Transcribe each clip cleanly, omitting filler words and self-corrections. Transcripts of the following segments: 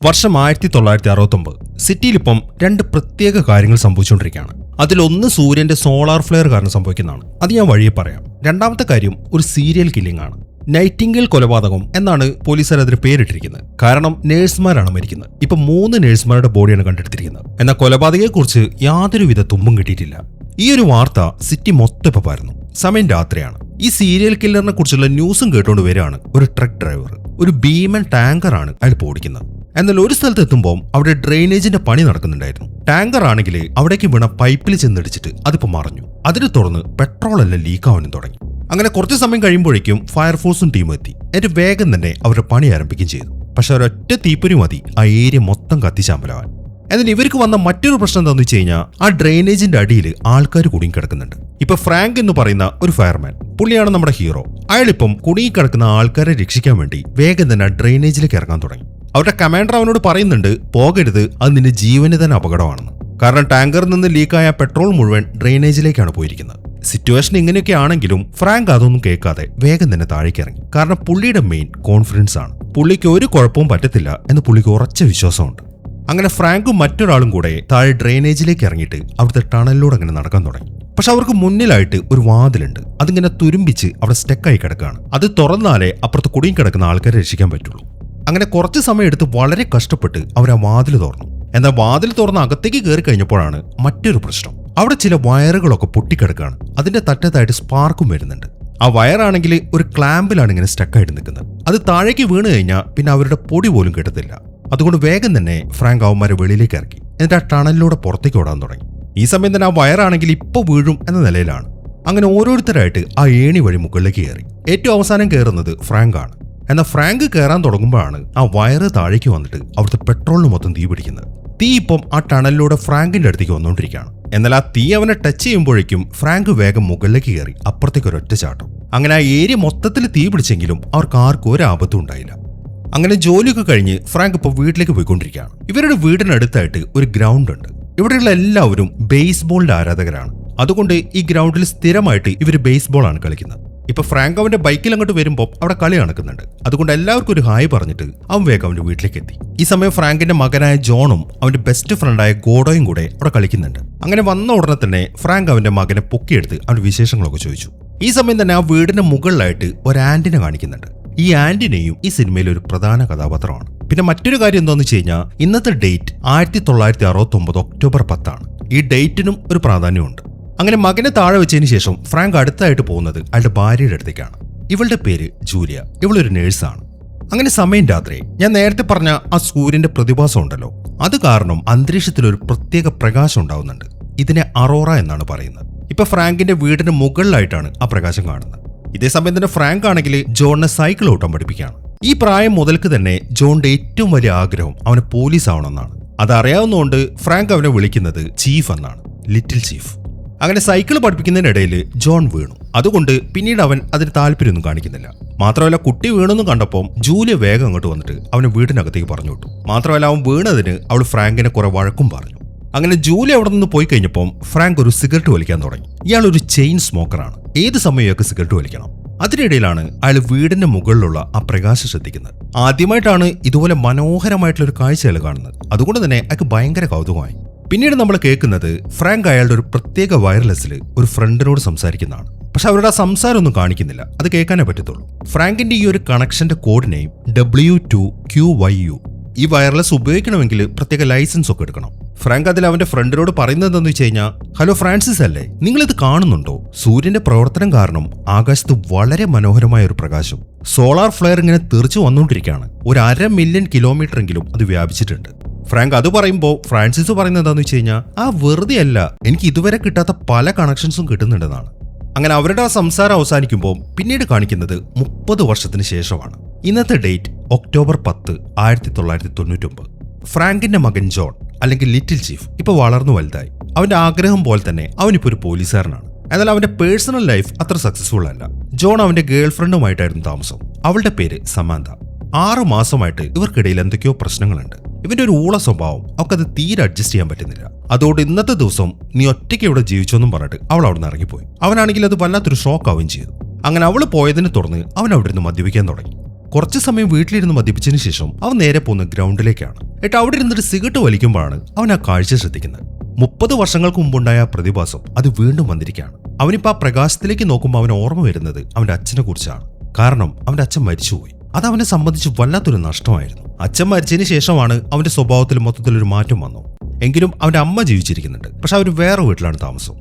വർഷം 1969. സിറ്റിയിലിപ്പം രണ്ട് പ്രത്യേക കാര്യങ്ങൾ സംഭവിച്ചുകൊണ്ടിരിക്കുകയാണ്. അതിലൊന്ന് സൂര്യന്റെ സോളാർ ഫ്ലെയർ കാരണം സംഭവിക്കുന്നതാണ്. അത് ഞാൻ വഴിയെ പറയാം. രണ്ടാമത്തെ കാര്യം ഒരു സീരിയൽ കില്ലിംഗ് ആണ്. നൈറ്റിംഗേൽ കൊലപാതകം എന്നാണ് പോലീസുകാർ അതിന് പേരിട്ടിരിക്കുന്നത്. കാരണം നേഴ്സുമാരാണ് മരിക്കുന്നത്. ഇപ്പൊ 3 നേഴ്സുമാരുടെ ബോഡിയാണ് കണ്ടെടുത്തിരിക്കുന്നത്. എന്നാൽ കൊലപാതകയെക്കുറിച്ച് യാതൊരുവിധ തുമ്പും കിട്ടിയിട്ടില്ല. ഈ ഒരു വാർത്ത സിറ്റി മൊത്തം ഇപ്പൊ പരന്നു. സമയം രാത്രിയാണ്. ഈ സീരിയൽ കില്ലറിനെ കുറിച്ചുള്ള ന്യൂസും കേട്ടുകൊണ്ട് വരികയാണ് ഒരു ട്രക്ക് ഡ്രൈവർ. ഒരു ഭീമൻ ടാങ്കറാണ് അയാൾ ഓടിക്കുന്നത്. എന്നാൽ ഒരു സ്ഥലത്ത് എത്തുമ്പോൾ അവിടെ ഡ്രെയിനേജിന്റെ പണി നടക്കുന്നുണ്ടായിരുന്നു. ടാങ്കർ ആണെങ്കിൽ അവിടേക്ക് വീണ പൈപ്പിൽ ചെന്നിടിച്ചിട്ട് അതിപ്പോ മറഞ്ഞു. അതിനെ തുടർന്ന് പെട്രോൾ എല്ലാം ലീക്ക് ആവാനും തുടങ്ങി. അങ്ങനെ കുറച്ചു സമയം കഴിയുമ്പോഴേക്കും ഫയർഫോഴ്സും ടീമും എത്തി. എന്നിട്ട് വേഗം തന്നെ അവരുടെ പണി ആരംഭിക്കുകയും ചെയ്തു. പക്ഷെ ഒരൊറ്റ തീപ്പൊരി മതി ആ ഏരിയ മൊത്തം കത്തിച്ചാമ്പലാവാൻ. എന്നാൽ ഇവർക്ക് വന്ന മറ്റൊരു പ്രശ്നം എന്താണെന്ന് വെച്ച് കഴിഞ്ഞാൽ ആ ഡ്രെയിനേജിന്റെ അടിയിൽ ആൾക്കാർ കുടുങ്ങി കിടക്കുന്നുണ്ട്. ഇപ്പൊ ഫ്രാങ്ക് എന്ന് പറയുന്ന ഒരു ഫയർമാൻ, പുള്ളിയാണ് നമ്മുടെ ഹീറോ. അയാളിപ്പം കുടുങ്ങി കിടക്കുന്ന ആൾക്കാരെ രക്ഷിക്കാൻ വേണ്ടി വേഗം തന്നെ ഡ്രെയിനേജിലേക്ക് ഇറങ്ങാൻ തുടങ്ങി. അവരുടെ കമാൻഡർ അവനോട് പറയുന്നുണ്ട്, പോകരുത്, അത് നിന്റെ ജീവന് തന്നെ അപകടമാണെന്ന്. കാരണം ടാങ്കറിൽ നിന്ന് ലീക്കായ പെട്രോൾ മുഴുവൻ ഡ്രെയിനേജിലേക്കാണ് പോയിരിക്കുന്നത്. സിറ്റുവേഷൻ ഇങ്ങനെയൊക്കെ ആണെങ്കിലും ഫ്രാങ്ക് അതൊന്നും കേൾക്കാതെ വേഗം തന്നെ താഴേക്ക് ഇറങ്ങി. കാരണം പുള്ളിയുടെ മെയിൻ കോൺഫിഡൻസ് ആണ്. പുള്ളിക്ക് ഒരു കുഴപ്പവും പറ്റത്തില്ല എന്ന് പുള്ളിക്ക് ഉറച്ച വിശ്വാസമുണ്ട്. അങ്ങനെ ഫ്രാങ്കും മറ്റൊരാളും കൂടെ താഴെ ഡ്രെയിനേജിലേക്ക് ഇറങ്ങിയിട്ട് അവിടുത്തെ ടണലിലൂടെ അങ്ങനെ നടക്കാൻ തുടങ്ങി. പക്ഷെ അവർക്ക് മുന്നിലായിട്ട് ഒരു വാതിലുണ്ട്. അതിങ്ങനെ തുരുമ്പിച്ച് അവിടെ സ്റ്റക്കായി കിടക്കുകയാണ്. അത് തുറന്നാലേ അപ്പുറത്ത് കുടുങ്ങി കിടക്കുന്ന ആൾക്കാരെ രക്ഷിക്കാൻ പറ്റുള്ളൂ. അങ്ങനെ കുറച്ച് സമയം എടുത്ത് വളരെ കഷ്ടപ്പെട്ട് അവർ ആ വാതിൽ തുറന്നു. എന്നാൽ വാതിൽ തുറന്ന് അകത്തേക്ക് കയറി കഴിഞ്ഞപ്പോഴാണ് മറ്റൊരു പ്രശ്നം. അവിടെ ചില വയറുകളൊക്കെ പൊട്ടിക്കിടക്കുകയാണ്. അതിന്റെ തറ്റത്തായിട്ട് സ്പാർക്കും വരുന്നുണ്ട്. ആ വയറാണെങ്കിൽ ഒരു ക്ലാമ്പിലാണ് ഇങ്ങനെ സ്റ്റക്കായിട്ട് നിൽക്കുന്നത്. അത് താഴേക്ക് വീണ് കഴിഞ്ഞാൽ പിന്നെ അവരുടെ പൊടി പോലും കിട്ടത്തില്ല. അതുകൊണ്ട് വേഗം തന്നെ ഫ്രാങ്ക് അവന്മാരെ വെളിയിലേക്ക് ഇറക്കി. എന്നിട്ട് ആ ടണലിലൂടെ പുറത്തേക്ക് ഓടാൻ തുടങ്ങി. ഈ സമയം തന്നെ ആ വയറാണെങ്കിൽ ഇപ്പോൾ വീഴും എന്ന നിലയിലാണ്. അങ്ങനെ ഓരോരുത്തരായിട്ട് ആ ഏണി വഴി മുകളിലേക്ക് കയറി. ഏറ്റവും അവസാനം കയറുന്നത് ഫ്രാങ്ക് ആണ്. എന്നാൽ ഫ്രാങ്ക് കയറാൻ തുടങ്ങുമ്പോഴാണ് ആ വയറ് താഴേക്ക് വന്നിട്ട് അവിടുത്തെ പെട്രോളിന് മൊത്തം തീ പിടിക്കുന്നത്. തീ ഇപ്പം ആ ടണലിലൂടെ ഫ്രാങ്കിന്റെ അടുത്തേക്ക് വന്നുകൊണ്ടിരിക്കുകയാണ്. എന്നാൽ ആ തീ അവനെ ടച്ച് ചെയ്യുമ്പോഴേക്കും ഫ്രാങ്ക് വേഗം മുകളിലേക്ക് കയറി അപ്പുറത്തേക്ക് ഒരൊറ്റ ചാട്ടം. അങ്ങനെ ആ ഏരിയ മൊത്തത്തിൽ തീ പിടിച്ചെങ്കിലും അവർക്ക് ആർക്കും ഒരു ആപത്തും ഉണ്ടായില്ല. അങ്ങനെ ജോലിയൊക്കെ കഴിഞ്ഞ് ഫ്രാങ്ക് ഇപ്പോൾ വീട്ടിലേക്ക് പോയിക്കൊണ്ടിരിക്കുകയാണ്. ഇവരുടെ വീടിനടുത്തായിട്ട് ഒരു ഗ്രൗണ്ട് ഉണ്ട്. ഇവിടെയുള്ള എല്ലാവരും ബേസ്ബോളിന്റെ ആരാധകരാണ്. അതുകൊണ്ട് ഈ ഗ്രൗണ്ടിൽ സ്ഥിരമായിട്ട് ഇവർ ബേസ്ബോൾ ആണ് കളിക്കുന്നത്. ഇപ്പൊ ഫ്രാങ്ക് അവന്റെ ബൈക്കിൽ അങ്ങോട്ട് വരുമ്പോൾ അവിടെ കളി നടക്കുന്നുണ്ട്. അതുകൊണ്ട് എല്ലാവർക്കും ഒരു ഹായ് പറഞ്ഞിട്ട് അവൻ വേഗം അവന്റെ വീട്ടിലേക്ക് എത്തി. ഈ സമയം ഫ്രാങ്കിന്റെ മകനായ ജോണും അവന്റെ ബെസ്റ്റ് ഫ്രണ്ടായ ഗോഡോയും കൂടെ അവിടെ കളിക്കുന്നുണ്ട്. അങ്ങനെ വന്ന ഉടനെ തന്നെ ഫ്രാങ്ക് അവന്റെ മകനെ പൊക്കിയെടുത്ത് അവന്റെ വിശേഷങ്ങളൊക്കെ ചോദിച്ചു. ഈ സമയം തന്നെ ആ വീടിന്റെ മുകളിലായിട്ട് ഒരു ആന്റിനെ കാണിക്കുന്നുണ്ട്. ഈ ആന്റിനെയും ഈ സിനിമയിലെ ഒരു പ്രധാന കഥാപാത്രമാണ്. പിന്നെ മറ്റൊരു കാര്യം എന്താണെന്ന് വെച്ച് കഴിഞ്ഞാൽ ഇന്നത്തെ ഡേറ്റ് 1969 ഒക്ടോബർ 10 ആണ്. ഈ ഡേറ്റിനും ഒരു പ്രാധാന്യമുണ്ട്. അങ്ങനെ മകനെ താഴെ വെച്ചതിന് ശേഷം ഫ്രാങ്ക് അടുത്തായിട്ട് പോകുന്നത് അയാളുടെ ഭാര്യയുടെ അടുത്തേക്കാണ്. ഇവളുടെ പേര് ജൂലിയ. ഇവളൊരു നേഴ്സാണ്. അങ്ങനെ സമയം രാത്രി. ഞാൻ നേരത്തെ പറഞ്ഞ ആ സൂര്യന്റെ പ്രതിഭാസം ഉണ്ടല്ലോ, അത് കാരണം അന്തരീക്ഷത്തിൽ ഒരു പ്രത്യേക പ്രകാശം ഉണ്ടാവുന്നുണ്ട്. ഇതിനെ അറോറ എന്നാണ് പറയുന്നത്. ഇപ്പൊ ഫ്രാങ്കിന്റെ വീടിന് മുകളിലായിട്ടാണ് ആ പ്രകാശം കാണുന്നത്. ഇതേ സമയം തന്നെ ഫ്രാങ്ക് ആണെങ്കിൽ ജോണിനെ സൈക്കിൾ ഓട്ടാൻ പഠിപ്പിക്കുകയാണ്. ഈ പ്രായം മുതൽക്ക് തന്നെ ജോണിന്റെ ഏറ്റവും വലിയ ആഗ്രഹം അവനെ പോലീസ് ആവണമെന്നാണ്. അതറിയാവുന്നതുകൊണ്ട് ഫ്രാങ്ക് അവനെ വിളിക്കുന്നത് ചീഫ് എന്നാണ്, ലിറ്റിൽ ചീഫ്. അങ്ങനെ സൈക്കിൾ പഠിപ്പിക്കുന്നതിനിടയിൽ ജോൺ വീണു. അതുകൊണ്ട് പിന്നീട് അവൻ അതിന് താല്പര്യമൊന്നും കാണിക്കുന്നില്ല. മാത്രമല്ല കുട്ടി വീണെന്ന് കണ്ടപ്പോൾ ജൂലിയ വേഗം അങ്ങോട്ട് വന്നിട്ട് അവനെ വീടിനകത്തേക്ക് പറഞ്ഞു വിട്ടു. മാത്രമല്ല അവൻ വീണതിന് അവൾ ഫ്രാങ്കിനെ കുറെ വഴക്കും പറഞ്ഞു. അങ്ങനെ ജൂലി അവിടെ നിന്ന് പോയി കഴിഞ്ഞപ്പോൾ ഫ്രാങ്ക് ഒരു സിഗരറ്റ് വലിക്കാൻ തുടങ്ങി. ഇയാൾ ഒരു ചെയിൻ സ്മോക്കറാണ്. ഏത് സമയമൊക്കെ സിഗരറ്റ് വലിക്കണം. അതിനിടയിലാണ് അയാൾ വീടിന്റെ മുകളിലുള്ള ആ പ്രകാശം ശ്രദ്ധിക്കുന്നത്. ആദ്യമായിട്ടാണ് ഇതുപോലെ മനോഹരമായിട്ടുള്ള ഒരു കാഴ്ച അയാൾ കാണുന്നത്. അതുകൊണ്ട് തന്നെ അയാൾക്ക് ഭയങ്കര കൗതുകമായി. പിന്നീട് നമ്മൾ കേൾക്കുന്നത് ഫ്രാങ്ക് അയാളുടെ ഒരു പ്രത്യേക വയർലെസ്സിൽ ഒരു ഫ്രണ്ടിനോട് സംസാരിക്കുന്നതാണ്. പക്ഷെ അവരുടെ ആ സംസാരം ഒന്നും കാണിക്കുന്നില്ല. അത് കേൾക്കാനേ പറ്റത്തുള്ളൂ. ഫ്രാങ്കിന്റെ ഈ ഒരു കണക്ഷന്റെ കോഡ് നെയിം W2QYU. ഈ വയർലെസ് ഉപയോഗിക്കണമെങ്കിൽ പ്രത്യേക ലൈസൻസ് ഒക്കെ എടുക്കണം. ഫ്രാങ്ക് അതിൽ അവന്റെ ഫ്രണ്ടിനോട് പറയുന്നത് എന്താണെന്ന് വെച്ച് കഴിഞ്ഞാൽ, ഹലോ ഫ്രാൻസിസ് അല്ലേ, നിങ്ങളിത് കാണുന്നുണ്ടോ? സൂര്യന്റെ പ്രവർത്തനം കാരണം ആകാശത്ത് വളരെ മനോഹരമായ ഒരു പ്രകാശം, സോളാർ ഫ്ലെയർ ഇങ്ങനെ തെറിച്ചു വന്നുകൊണ്ടിരിക്കുകയാണ്. ഒരു 1/2 മില്യൺ കിലോമീറ്റർ എങ്കിലും അത് വ്യാപിച്ചിട്ടുണ്ട്. ഫ്രാങ്ക് അത് പറയുമ്പോൾ ഫ്രാൻസിസ് പറയുന്നത് എന്താണെന്ന് വെച്ച് കഴിഞ്ഞാൽ, വെറുതെ അല്ല, എനിക്ക് ഇതുവരെ കിട്ടാത്ത പല കണക്ഷൻസും കിട്ടുന്നുണ്ടെന്നാണ്. അങ്ങനെ അവരുടെ ആ സംസാരം അവസാനിക്കുമ്പോൾ പിന്നീട് കാണിക്കുന്നത് 30 വർഷത്തിന് ശേഷമാണ്. ഇന്നത്തെ ഡേറ്റ് ഒക്ടോബർ 10, 1999. ഫ്രാങ്കിന്റെ മകൻ ജോൺ അല്ലെങ്കിൽ ലിറ്റിൽ ചീഫ് ഇപ്പൊ വളർന്നു വലുതായി. അവന്റെ ആഗ്രഹം പോലെ തന്നെ അവനിപ്പോ ഒരു പോലീസുകാരനാണ്. എന്നാൽ അവന്റെ പേഴ്സണൽ ലൈഫ് അത്ര സക്സസ്ഫുൾ അല്ല. ജോൺ അവന്റെ ഗേൾ ഫ്രണ്ടുമായിട്ടായിരുന്നു താമസം. അവളുടെ പേര് സമാന്ത. 6 മാസമായിട്ട് ഇവർക്കിടയിൽ എന്തൊക്കെയോ പ്രശ്നങ്ങളുണ്ട്. ഇവന്റെ ഒരു ഊള സ്വഭാവം അവൾക്കത് തീരെ അഡ്ജസ്റ്റ് ചെയ്യാൻ പറ്റുന്നില്ല. അതോടെ ഇന്നത്തെ ദിവസം നീ ഒറ്റയ്ക്ക് ഇവിടെ ജീവിച്ചോന്നും പറഞ്ഞിട്ട് അവൾ അവിടെ നിന്ന് ഇറങ്ങിപ്പോയി. അവനാണെങ്കിൽ അത് വല്ലാത്തൊരു ഷോക്ക് ആവുകയും ചെയ്തു. അങ്ങനെ അവള് പോയതിനെ തുടർന്ന് അവൻ അവിടെ നിന്ന് മദ്യപിക്കാൻ തുടങ്ങി. കുറച്ചു സമയം വീട്ടിലിരുന്ന് മദ്യപിച്ചതിന് ശേഷം അവൻ നേരെ പോകുന്ന ഗ്രൗണ്ടിലേക്കാണ്. എന്നിട്ട് അവിടെ ഇരുന്നൊരു സിഗരറ്റ് വലിക്കുമ്പോഴാണ് അവൻ ആ കാഴ്ച ശ്രദ്ധിക്കുന്നത്. 30 വർഷങ്ങൾക്ക് മുമ്പുണ്ടായ ആ പ്രതിഭാസം അത് വീണ്ടും വന്നിരിക്കുകയാണ്. അവനിപ്പോൾ ആ പ്രകാശത്തിലേക്ക് നോക്കുമ്പോൾ അവന് ഓർമ്മ വരുന്നത് അവന്റെ അച്ഛനെ കുറിച്ചാണ്. കാരണം അവന്റെ അച്ഛൻ മരിച്ചുപോയി. അത് അവനെ സംബന്ധിച്ച് വല്ലാത്തൊരു നഷ്ടമായിരുന്നു. അച്ഛൻ മരിച്ചതിന് ശേഷമാണ് അവന്റെ സ്വഭാവത്തിൽ മൊത്തത്തിലൊരു മാറ്റം വന്നു. എങ്കിലും അവന്റെ അമ്മ ജീവിച്ചിരിക്കുന്നുണ്ട്. പക്ഷെ അവർ വേറെ വീട്ടിലാണ് താമസം.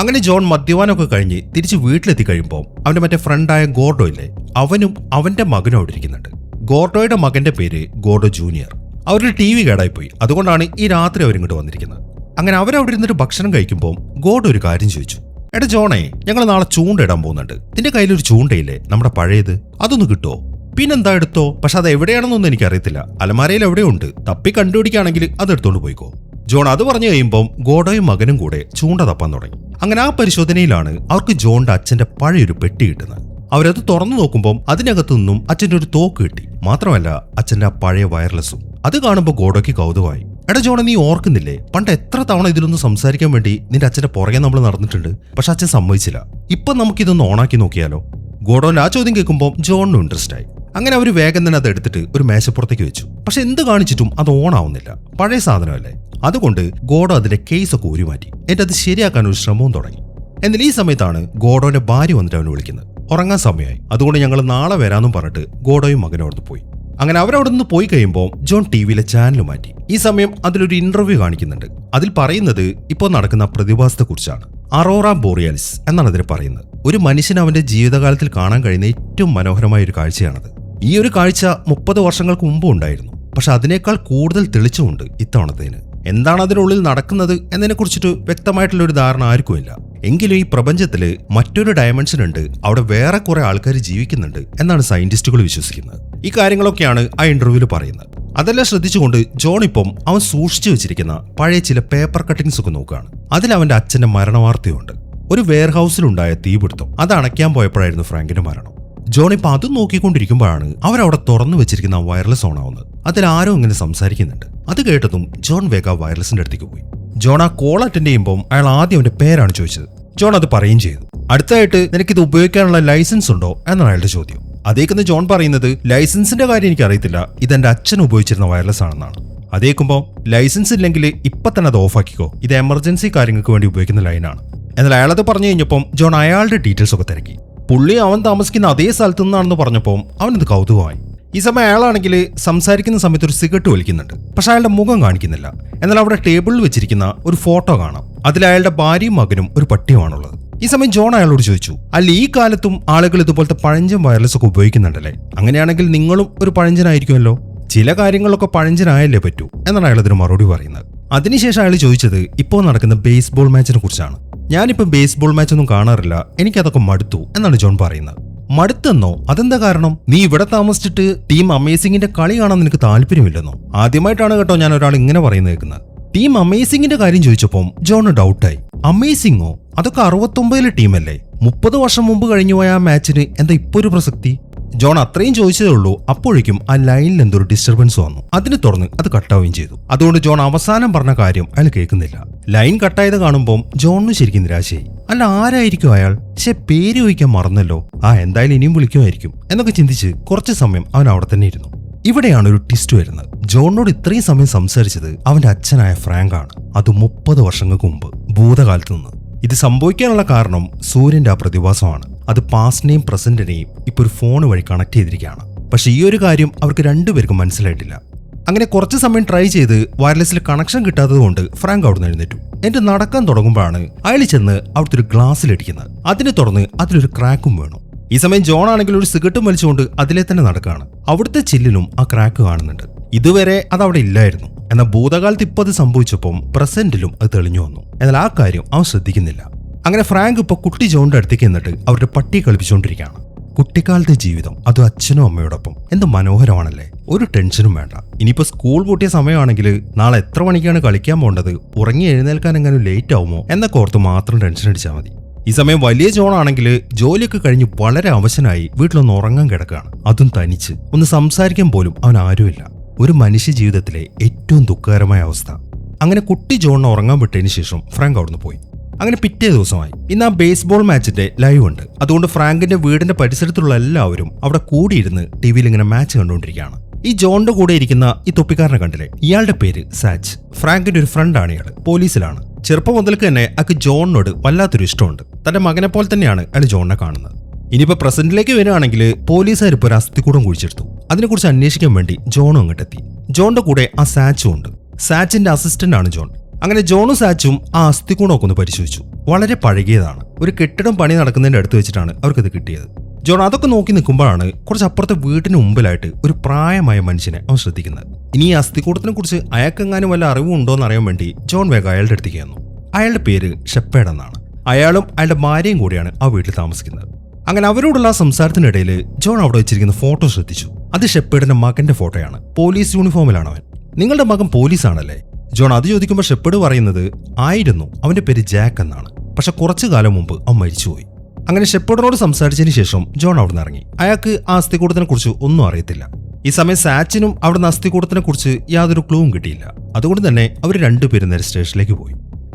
അങ്ങനെ ജോൺ മദ്യപാനമൊക്കെ കഴിഞ്ഞ് തിരിച്ച് വീട്ടിലെത്തി കഴിയുമ്പോൾ അവന്റെ മറ്റേ ഫ്രണ്ടായ ഗോർഡോ ഇല്ലേ, അവനും അവന്റെ മകനും അവിടെ ഇരിക്കുന്നുണ്ട്. ഗോർഡോയുടെ മകന്റെ പേര് ഗോർഡോ ജൂനിയർ. അവരുടെ TV കേടായിപ്പോയി. അതുകൊണ്ടാണ് ഈ രാത്രി അവരിങ്ങോട്ട് വന്നിരിക്കുന്നത്. അങ്ങനെ അവരവിടെ ഇരുന്നിട്ട് ഭക്ഷണം കഴിക്കുമ്പോൾ ഗോർഡോ ഒരു കാര്യം ചോദിച്ചു. എടാ ജോണേ, ഞങ്ങൾ നാളെ ചൂണ്ടയിടാൻ പോകുന്നുണ്ട്. നിന്റെ കയ്യിലൊരു ചൂണ്ടയില്ലേ, നമ്മുടെ പഴയത്, അതൊന്ന് കിട്ടുമോ? പിന്നെന്താ എടുത്തോ, പക്ഷെ അത് എവിടെയാണെന്നൊന്നും എനിക്കറിയത്തില്ല. അലമാരയിൽ എവിടെയുണ്ട്, തപ്പി കണ്ടുപിടിക്കുകയാണെങ്കിൽ അത് എടുത്തോണ്ട് പോയിക്കോ. ജോൺ അത് പറഞ്ഞു കഴിയുമ്പോൾ ഗോഡോയും മകനും കൂടെ ചൂണ്ട തപ്പാൻ തുടങ്ങി. അങ്ങനെ ആ പരിശോധനയിലാണ് അവർക്ക് ജോണിന്റെ അച്ഛന്റെ പഴയൊരു പെട്ടി കിട്ടുന്നത്. അവരത് തുറന്നു നോക്കുമ്പോൾ അതിനകത്തു നിന്നും അച്ഛൻ്റെ ഒരു തോക്ക് കിട്ടി. മാത്രമല്ല അച്ഛന്റെ ആ പഴയ വയർലെസ്സും. അത് കാണുമ്പോൾ ഗോഡോയ്ക്ക് കൗതുകമായി. എടാ ജോണ, നീ ഓർക്കുന്നില്ലേ, പണ്ട് എത്ര തവണ ഇതിലൊന്ന് സംസാരിക്കാൻ വേണ്ടി നിന്റെ അച്ഛന്റെ പുറകെ നമ്മൾ നടന്നിട്ടുണ്ട്, പക്ഷെ അച്ഛൻ സമ്മതിച്ചില്ല. ഇപ്പൊ നമുക്കിതൊന്ന് ഓണാക്കി നോക്കിയാലോ? ഗോഡോന്റെ ആ ചോദ്യം കേൾക്കുമ്പോൾ ജോണിനും ഇൻട്രസ്റ്റ് ആയി. അങ്ങനെ അവർ വേഗം തന്നെ അത് എടുത്തിട്ട് ഒരു മേശപ്പുറത്തേക്ക് വെച്ചു. പക്ഷെ എന്ത് കാണിച്ചിട്ടും അത് ഓൺ ആവുന്നില്ല. പഴയ സാധനമല്ലേ. അതുകൊണ്ട് ഗോഡോ അതിന്റെ കേസൊക്കെ ഊരിമാറ്റി എന്നിട്ട് അത് ശരിയാക്കാൻ ഒരു ശ്രമവും തുടങ്ങി. എന്നാൽ ഈ സമയത്താണ് ഗോഡോന്റെ ഭാര്യ വന്നിട്ട് അവനെ വിളിക്കുന്നത്. ഉറങ്ങാൻ സമയമായി, അതുകൊണ്ട് ഞങ്ങൾ നാളെ വരാമെന്നും പറഞ്ഞിട്ട് ഗോഡോയും മകനും അവിടുന്ന് പോയി. അങ്ങനെ അവരവിടെ നിന്ന് പോയി കഴിയുമ്പോൾ ജോൺ TVയിലെ ചാനൽ മാറ്റി. ഈ സമയം അതിലൊരു ഇന്റർവ്യൂ കാണിക്കുന്നുണ്ട്. അതിൽ പറയുന്നത് ഇപ്പോൾ നടക്കുന്ന പ്രതിഭാസത്തെക്കുറിച്ചാണ്. അറോറ ബോറിയാലിസ് എന്നാണ് അതിന് പറയുന്നത്. ഒരു മനുഷ്യൻ അവന്റെ ജീവിതകാലത്തിൽ കാണാൻ കഴിയുന്ന ഏറ്റവും മനോഹരമായ ഒരു കാഴ്ചയാണത്. ഈ ഒരു കാഴ്ച 30 വർഷങ്ങൾക്ക് മുമ്പ് ഉണ്ടായിരുന്നു. പക്ഷെ അതിനേക്കാൾ കൂടുതൽ തെളിച്ചുകൊണ്ട് ഇത്തവണത്തേന്. എന്താണ് അതിനുള്ളിൽ നടക്കുന്നത് എന്നതിനെക്കുറിച്ചിട്ട് വ്യക്തമായിട്ടുള്ള ഒരു ധാരണ ആർക്കുമില്ല. എങ്കിലും ഈ പ്രപഞ്ചത്തില് മറ്റൊരു ഡയമെൻഷൻ ഉണ്ട്, അവിടെ വേറെ കുറെ ആൾക്കാർ ജീവിക്കുന്നുണ്ട് എന്നാണ് സയന്റിസ്റ്റുകൾ വിശ്വസിക്കുന്നത്. ഈ കാര്യങ്ങളൊക്കെയാണ് ആ ഇന്റർവ്യൂവിൽ പറയുന്നത്. അതെല്ലാം ശ്രദ്ധിച്ചുകൊണ്ട് ജോൺ ഇപ്പം അവൻ സൂക്ഷിച്ചു വെച്ചിരിക്കുന്ന പഴയ ചില പേപ്പർ കട്ടിങ്സ് ഒക്കെ നോക്കുകയാണ്. അതിൽ അവന്റെ അച്ഛന്റെ മരണവാർത്തയുണ്ട്. ഒരു വെയർഹൌസിലുണ്ടായ തീപിടുത്തം, അത് അണയ്ക്കാൻ പോയപ്പോഴായിരുന്നു ഫ്രാങ്കിന്റെ മരണം. ജോൺ ഇപ്പൊ അത് നോക്കിക്കൊണ്ടിരിക്കുമ്പോഴാണ് അവരവിടെ തുറന്നു വെച്ചിരിക്കുന്ന വയർലെസ് ഓൺ ആവുന്നത്. അതിൽ ആരോ ഇങ്ങനെ സംസാരിക്കുന്നുണ്ട്. അത് കേട്ടതും ജോൺ വേഗം വയർലെസിന്റെ അടുത്തേക്ക് പോയി. ജോൺ ആ കോൾ അറ്റൻഡ് ചെയ്യുമ്പോൾ അയാൾ ആദ്യം അവന്റെ പേരാണ് ചോദിച്ചത്. ജോൺ അത് പറയുകയും ചെയ്തു. അടുത്തായിട്ട് നിനക്കിത് ഉപയോഗിക്കാനുള്ള ലൈസൻസ് ഉണ്ടോ എന്നാണ് അയാളുടെ ചോദ്യം. അതേക്കുന്ന ജോൺ പറയുന്നത് ലൈസൻസിന്റെ കാര്യം എനിക്ക് അറിയത്തില്ല, ഇതെന്റെ അച്ഛൻ ഉപയോഗിച്ചിരുന്ന വയർലെസ് ആണെന്നാണ്. അതേക്കുമ്പോൾ ലൈസൻസ് ഇല്ലെങ്കിൽ ഇപ്പൊ തന്നെ അത് ഓഫാക്കിക്കോ, ഇത് എമർജൻസി കാര്യങ്ങൾക്ക് വേണ്ടി ഉപയോഗിക്കുന്ന ലൈനാണ്. എന്നാൽ അയാളത് പറഞ്ഞു കഴിഞ്ഞപ്പോൾ ജോൺ അയാളുടെ ഡീറ്റെയിൽസ് ഒക്കെ തിരക്കി. പുള്ളി അവൻ താമസിക്കുന്ന അതേ സ്ഥലത്തു നിന്നാണെന്ന് പറഞ്ഞപ്പോൾ അവനത് കൗതുകമായി. ഈ സമയം അയാളാണെങ്കിൽ സംസാരിക്കുന്ന സമയത്ത് ഒരു സിഗരറ്റ് വലിക്കുന്നുണ്ട്. പക്ഷെ അയാളുടെ മുഖം കാണിക്കുന്നില്ല. എന്നാൽ അവിടെ ടേബിളിൽ വെച്ചിരിക്കുന്ന ഒരു ഫോട്ടോ കാണാം. അതിൽ അയാളുടെ ഭാര്യയും മകനും ഒരു പട്ടിയുമാണുള്ളത്. ഈ സമയം ജോൺ അയാളോട് ചോദിച്ചു, അല്ല ഈ കാലത്തും ആളുകൾ ഇതുപോലത്തെ പഴഞ്ചൻ വയർലെസ് ഒക്കെ ഉപയോഗിക്കുന്നുണ്ടല്ലേ, അങ്ങനെയാണെങ്കിൽ നിങ്ങളും ഒരു പഴഞ്ചനായിരിക്കുമല്ലോ, ചില കാര്യങ്ങളൊക്കെ പഴഞ്ചനായല്ലേ പറ്റൂ എന്നാണ് അയാൾ അതിന് മറുപടി പറയുന്നത്. അതിനുശേഷം അയാൾ ചോദിച്ചത് ഇപ്പോൾ നടക്കുന്ന ബേസ്ബോൾ മാച്ചിനെ കുറിച്ചാണ്. ഞാനിപ്പോൾ ബേസ്ബോൾ മാച്ച് ഒന്നും കാണാറില്ല, എനിക്കതൊക്കെ മടുത്തു എന്നാണ് ജോൺ പറയുന്നത്. മടുത്തെന്നോ? അതെന്താ കാരണം? നീ ഇവിടെ താമസിച്ചിട്ട് ടീം അമേസിംഗിന്റെ കളി കാണാൻ നിനക്ക് താല്പര്യമില്ലെന്നോ? ആദ്യമായിട്ടാണ് കേട്ടോ ഞാൻ ഒരാൾ ഇങ്ങനെ പറയുന്നത് കേൾക്കുന്നത്. ടീം അമേസിംഗിന്റെ കാര്യം ചോദിച്ചപ്പോൾ ജോണ് ഡൗട്ടായി. അമേസിംഗോ? അതൊക്കെ 69 ടീമല്ലേ? 30 വർഷം മുമ്പ് കഴിഞ്ഞു പോയ ആ മാച്ചിന് എന്താ ഇപ്പൊ ഒരു പ്രസക്തി? ജോൺ അത്രയും ചോദിച്ചതേ ഉള്ളൂ. അപ്പോഴേക്കും ആ ലൈനിൽ എന്തൊരു ഡിസ്റ്റർബൻസ് വന്നു. അതിനെ തുറന്ന് അത് കട്ടാവുകയും ചെയ്തു. അതുകൊണ്ട് ജോൺ അവസാനം പറഞ്ഞ കാര്യം അയാൾ കേൾക്കുന്നില്ല. ലൈൻ കട്ടായത് കാണുമ്പോൾ ജോണിന് ശരിക്കും നിരാശയായി. അല്ല ആരായിരിക്കും അയാൾ? പക്ഷെ പേര് ചോദിക്കാൻ മറന്നല്ലോ. എന്തായാലും ഇനിയും വിളിക്കുമായിരിക്കും എന്നൊക്കെ ചിന്തിച്ച് കുറച്ചു സമയം അവൻ അവിടെ തന്നെ ഇരുന്നു. ഇവിടെയാണ് ഒരു ട്വിസ്റ്റ് വരുന്നത്. ജോണിനോട് ഇത്രയും സമയം സംസാരിച്ചത് അവന്റെ അച്ഛനായ ഫ്രാങ്ക് ആണ്. അത് 30 വർഷങ്ങൾക്ക് മുമ്പ്, ഭൂതകാലത്ത് നിന്ന്. ഇത് സംഭവിക്കാനുള്ള കാരണം സൂര്യന്റെ ആ പ്രതിഭാസമാണ്. അത് പാസ്റ്റിനെയും പ്രസന്റിനെയും ഇപ്പൊ ഒരു ഫോൺ വഴി കണക്ട് ചെയ്തിരിക്കുകയാണ്. പക്ഷെ ഈ ഒരു കാര്യം അവർക്ക് രണ്ടുപേർക്കും മനസ്സിലായിട്ടില്ല. അങ്ങനെ കുറച്ച് സമയം ട്രൈ ചെയ്ത് വയർലെസ്സിൽ കണക്ഷൻ കിട്ടാത്തത് കൊണ്ട് ഫ്രാങ്ക് അവിടുന്ന് എഴുന്നേറ്റു. എന്നിട്ട് നടക്കാൻ തുടങ്ങുമ്പോഴാണ് അയാൾ ചെന്ന് അവിടുത്തെ ഒരു ഗ്ലാസ്സിലടിക്കുന്നത്. അതിനെ തുറന്ന് അതിലൊരു ക്രാക്കും വീണു. ഈ സമയം ജോൺ ആണെങ്കിൽ ഒരു സിഗരറ്റും വലിച്ചുകൊണ്ട് അതിലെ തന്നെ നടക്കുകയാണ്. അവിടുത്തെ ചില്ലിലും ആ ക്രാക്ക് കാണുന്നുണ്ട്. ഇതുവരെ അത് അവിടെ ഇല്ലായിരുന്നു. എന്നാൽ ഭൂതകാലത്ത് ഇപ്പോൾ അത് സംഭവിച്ചപ്പോൾ പ്രസന്റിലും അത് തെളിഞ്ഞു വന്നു. എന്നാൽ ആ കാര്യം അവൻ ശ്രദ്ധിക്കുന്നില്ല. അങ്ങനെ ഫ്രാങ്ക് ഇപ്പോൾ കുട്ടി ജോണിന്റെ അടുത്തേക്ക് എന്നിട്ട് അവരുടെ പട്ടിയെ കളിപ്പിച്ചുകൊണ്ടിരിക്കുകയാണ്. കുട്ടിക്കാലത്തെ ജീവിതം, അതും അച്ഛനും അമ്മയോടൊപ്പം, എന്ത് മനോഹരമാണല്ലേ. ഒരു ടെൻഷനും വേണ്ട. ഇനിയിപ്പോൾ സ്കൂൾ പൂട്ടിയ സമയമാണെങ്കിൽ നാളെ എത്ര മണിക്കാണ് കളിക്കാൻ പോകേണ്ടത്, ഉറങ്ങി എഴുന്നേൽക്കാൻ എങ്ങനെ ലേറ്റ് ആവുമോ എന്നൊക്കെ ഓർത്ത് മാത്രം ടെൻഷൻ അടിച്ചാൽ മതി. ഈ സമയം വലിയ ജോണാണെങ്കിൽ ജോലിയൊക്കെ കഴിഞ്ഞ് വളരെ അവശനായി വീട്ടിലൊന്ന് ഉറങ്ങാൻ കിടക്കുകയാണ്. അതും തനിച്ച്. ഒന്ന് സംസാരിക്കാൻ പോലും അവൻ ആരുമില്ല. ഒരു മനുഷ്യ ജീവിതത്തിലെ ഏറ്റവും ദുഃഖകരമായ അവസ്ഥ. അങ്ങനെ കുട്ടി ജോണിനെ ഉറങ്ങാൻ വിട്ടതിന് ശേഷം ഫ്രാങ്ക് അവിടുന്ന് പോയി. അങ്ങനെ പിറ്റേ ദിവസമായി. ഇന്ന് ആ ബേസ്ബോൾ മാച്ചിന്റെ ലൈവ് ഉണ്ട്. അതുകൊണ്ട് ഫ്രാങ്കിന്റെ വീടിന്റെ പരിസരത്തുള്ള എല്ലാവരും അവിടെ കൂടിയിരുന്ന് ടിവിയിൽ ഇങ്ങനെ മാച്ച് കണ്ടുകൊണ്ടിരിക്കുകയാണ്. ഈ ജോണിന്റെ കൂടെ ഇരിക്കുന്ന ഈ തൊപ്പിക്കാരനെ കണ്ടില്ലേ, ഇയാളുടെ പേര് സാച്ച്. ഫ്രാങ്കിന്റെ ഒരു ഫ്രണ്ടാണ് ഇയാൾ, പോലീസിലാണ്. ചെറുപ്പം മുതൽക്ക് തന്നെ അയാൾക്ക് ജോണിനോട് വല്ലാത്തൊരു ഇഷ്ടമുണ്ട്. തന്റെ മകനെ പോലെ തന്നെയാണ് അയാൾ ജോണിനെ കാണുന്നത്. ഇനിയിപ്പോ പ്രസന്റിലേക്ക് വരികയാണെങ്കിൽ പോലീസുകാർ ഇപ്പോൾ ഒരു അസ്ഥികൂടം കുഴിച്ചെടുത്തു. അതിനെക്കുറിച്ച് അന്വേഷിക്കാൻ വേണ്ടി ജോണും അങ്ങോട്ടെത്തി. ജോണിന്റെ കൂടെ ആ സാച്ചും ഉണ്ട്. സാച്ചിന്റെ അസിസ്റ്റന്റ് ആണ് ജോൺ. അങ്ങനെ ജോണും സാച്ചും ആ അസ്ഥികൂടമൊക്കെ ഒന്ന് പരിശോധിച്ചു. വളരെ പഴകിയതാണ്. ഒരു കെട്ടിടം പണി നടക്കുന്നതിന്റെ അടുത്ത് വെച്ചിട്ടാണ് അവർക്കത് കിട്ടിയത്. ജോൺ അതൊക്കെ നോക്കി നിൽക്കുമ്പോഴാണ് കുറച്ച് അപ്പുറത്തെ വീട്ടിന് മുമ്പിലായിട്ട് ഒരു പ്രായമായ മനുഷ്യനെ അവൻ ശ്രദ്ധിക്കുന്നത്. ഇനി ഈ അസ്ഥികൂടത്തിനെ കുറിച്ച് അയാൾക്കെങ്ങാനും വല്ല അറിവുണ്ടോ എന്ന് അറിയാൻ വേണ്ടി ജോൺ വേഗം അയാളുടെ അടുത്തേക്ക് വന്നു. അയാളുടെ പേര് ഷെപ്പേഡ് എന്നാണ്. അയാളും അയാളുടെ ഭാര്യയും കൂടിയാണ് ആ വീട്ടിൽ താമസിക്കുന്നത്. അങ്ങനെ അവരോടുള്ള സംസാരത്തിനിടയിൽ ജോൺ അവിടെ വെച്ചിരിക്കുന്ന ഫോട്ടോ ശ്രദ്ധിച്ചു. അത് ഷെപ്പേഡിന്റെ മകന്റെ ഫോട്ടോയാണ്. പോലീസ് യൂണിഫോമിലാണ് അവൻ. നിങ്ങളുടെ മകൻ പോലീസാണല്ലേ? ജോൺ അത് ചോദിക്കുമ്പോൾ ഷെപ്പേഡ് പറയുന്നത് ആയിരുന്നു. അവന്റെ പേര് ജാക്ക് എന്നാണ്. പക്ഷെ കുറച്ചു കാലം മുമ്പ് അവൻ മരിച്ചുപോയി. അങ്ങനെ ഷെപ്പേഡിനോട് സംസാരിച്ചതിന് ശേഷം ജോൺ അവിടെ നിന്ന് ഇറങ്ങി. അയാൾക്ക് ആ അസ്ഥികൂടത്തിനെ കുറിച്ച് ഒന്നും അറിയത്തില്ല. ഈ സമയം സാച്ചിനും അവിടുന്ന് അസ്ഥികൂടത്തിനെ കുറിച്ച് യാതൊരു ക്ലൂവും കിട്ടിയില്ല. അതുകൊണ്ട് തന്നെ അവർ രണ്ടുപേരും നേരെ സ്റ്റേഷനിലേക്ക് പോയി.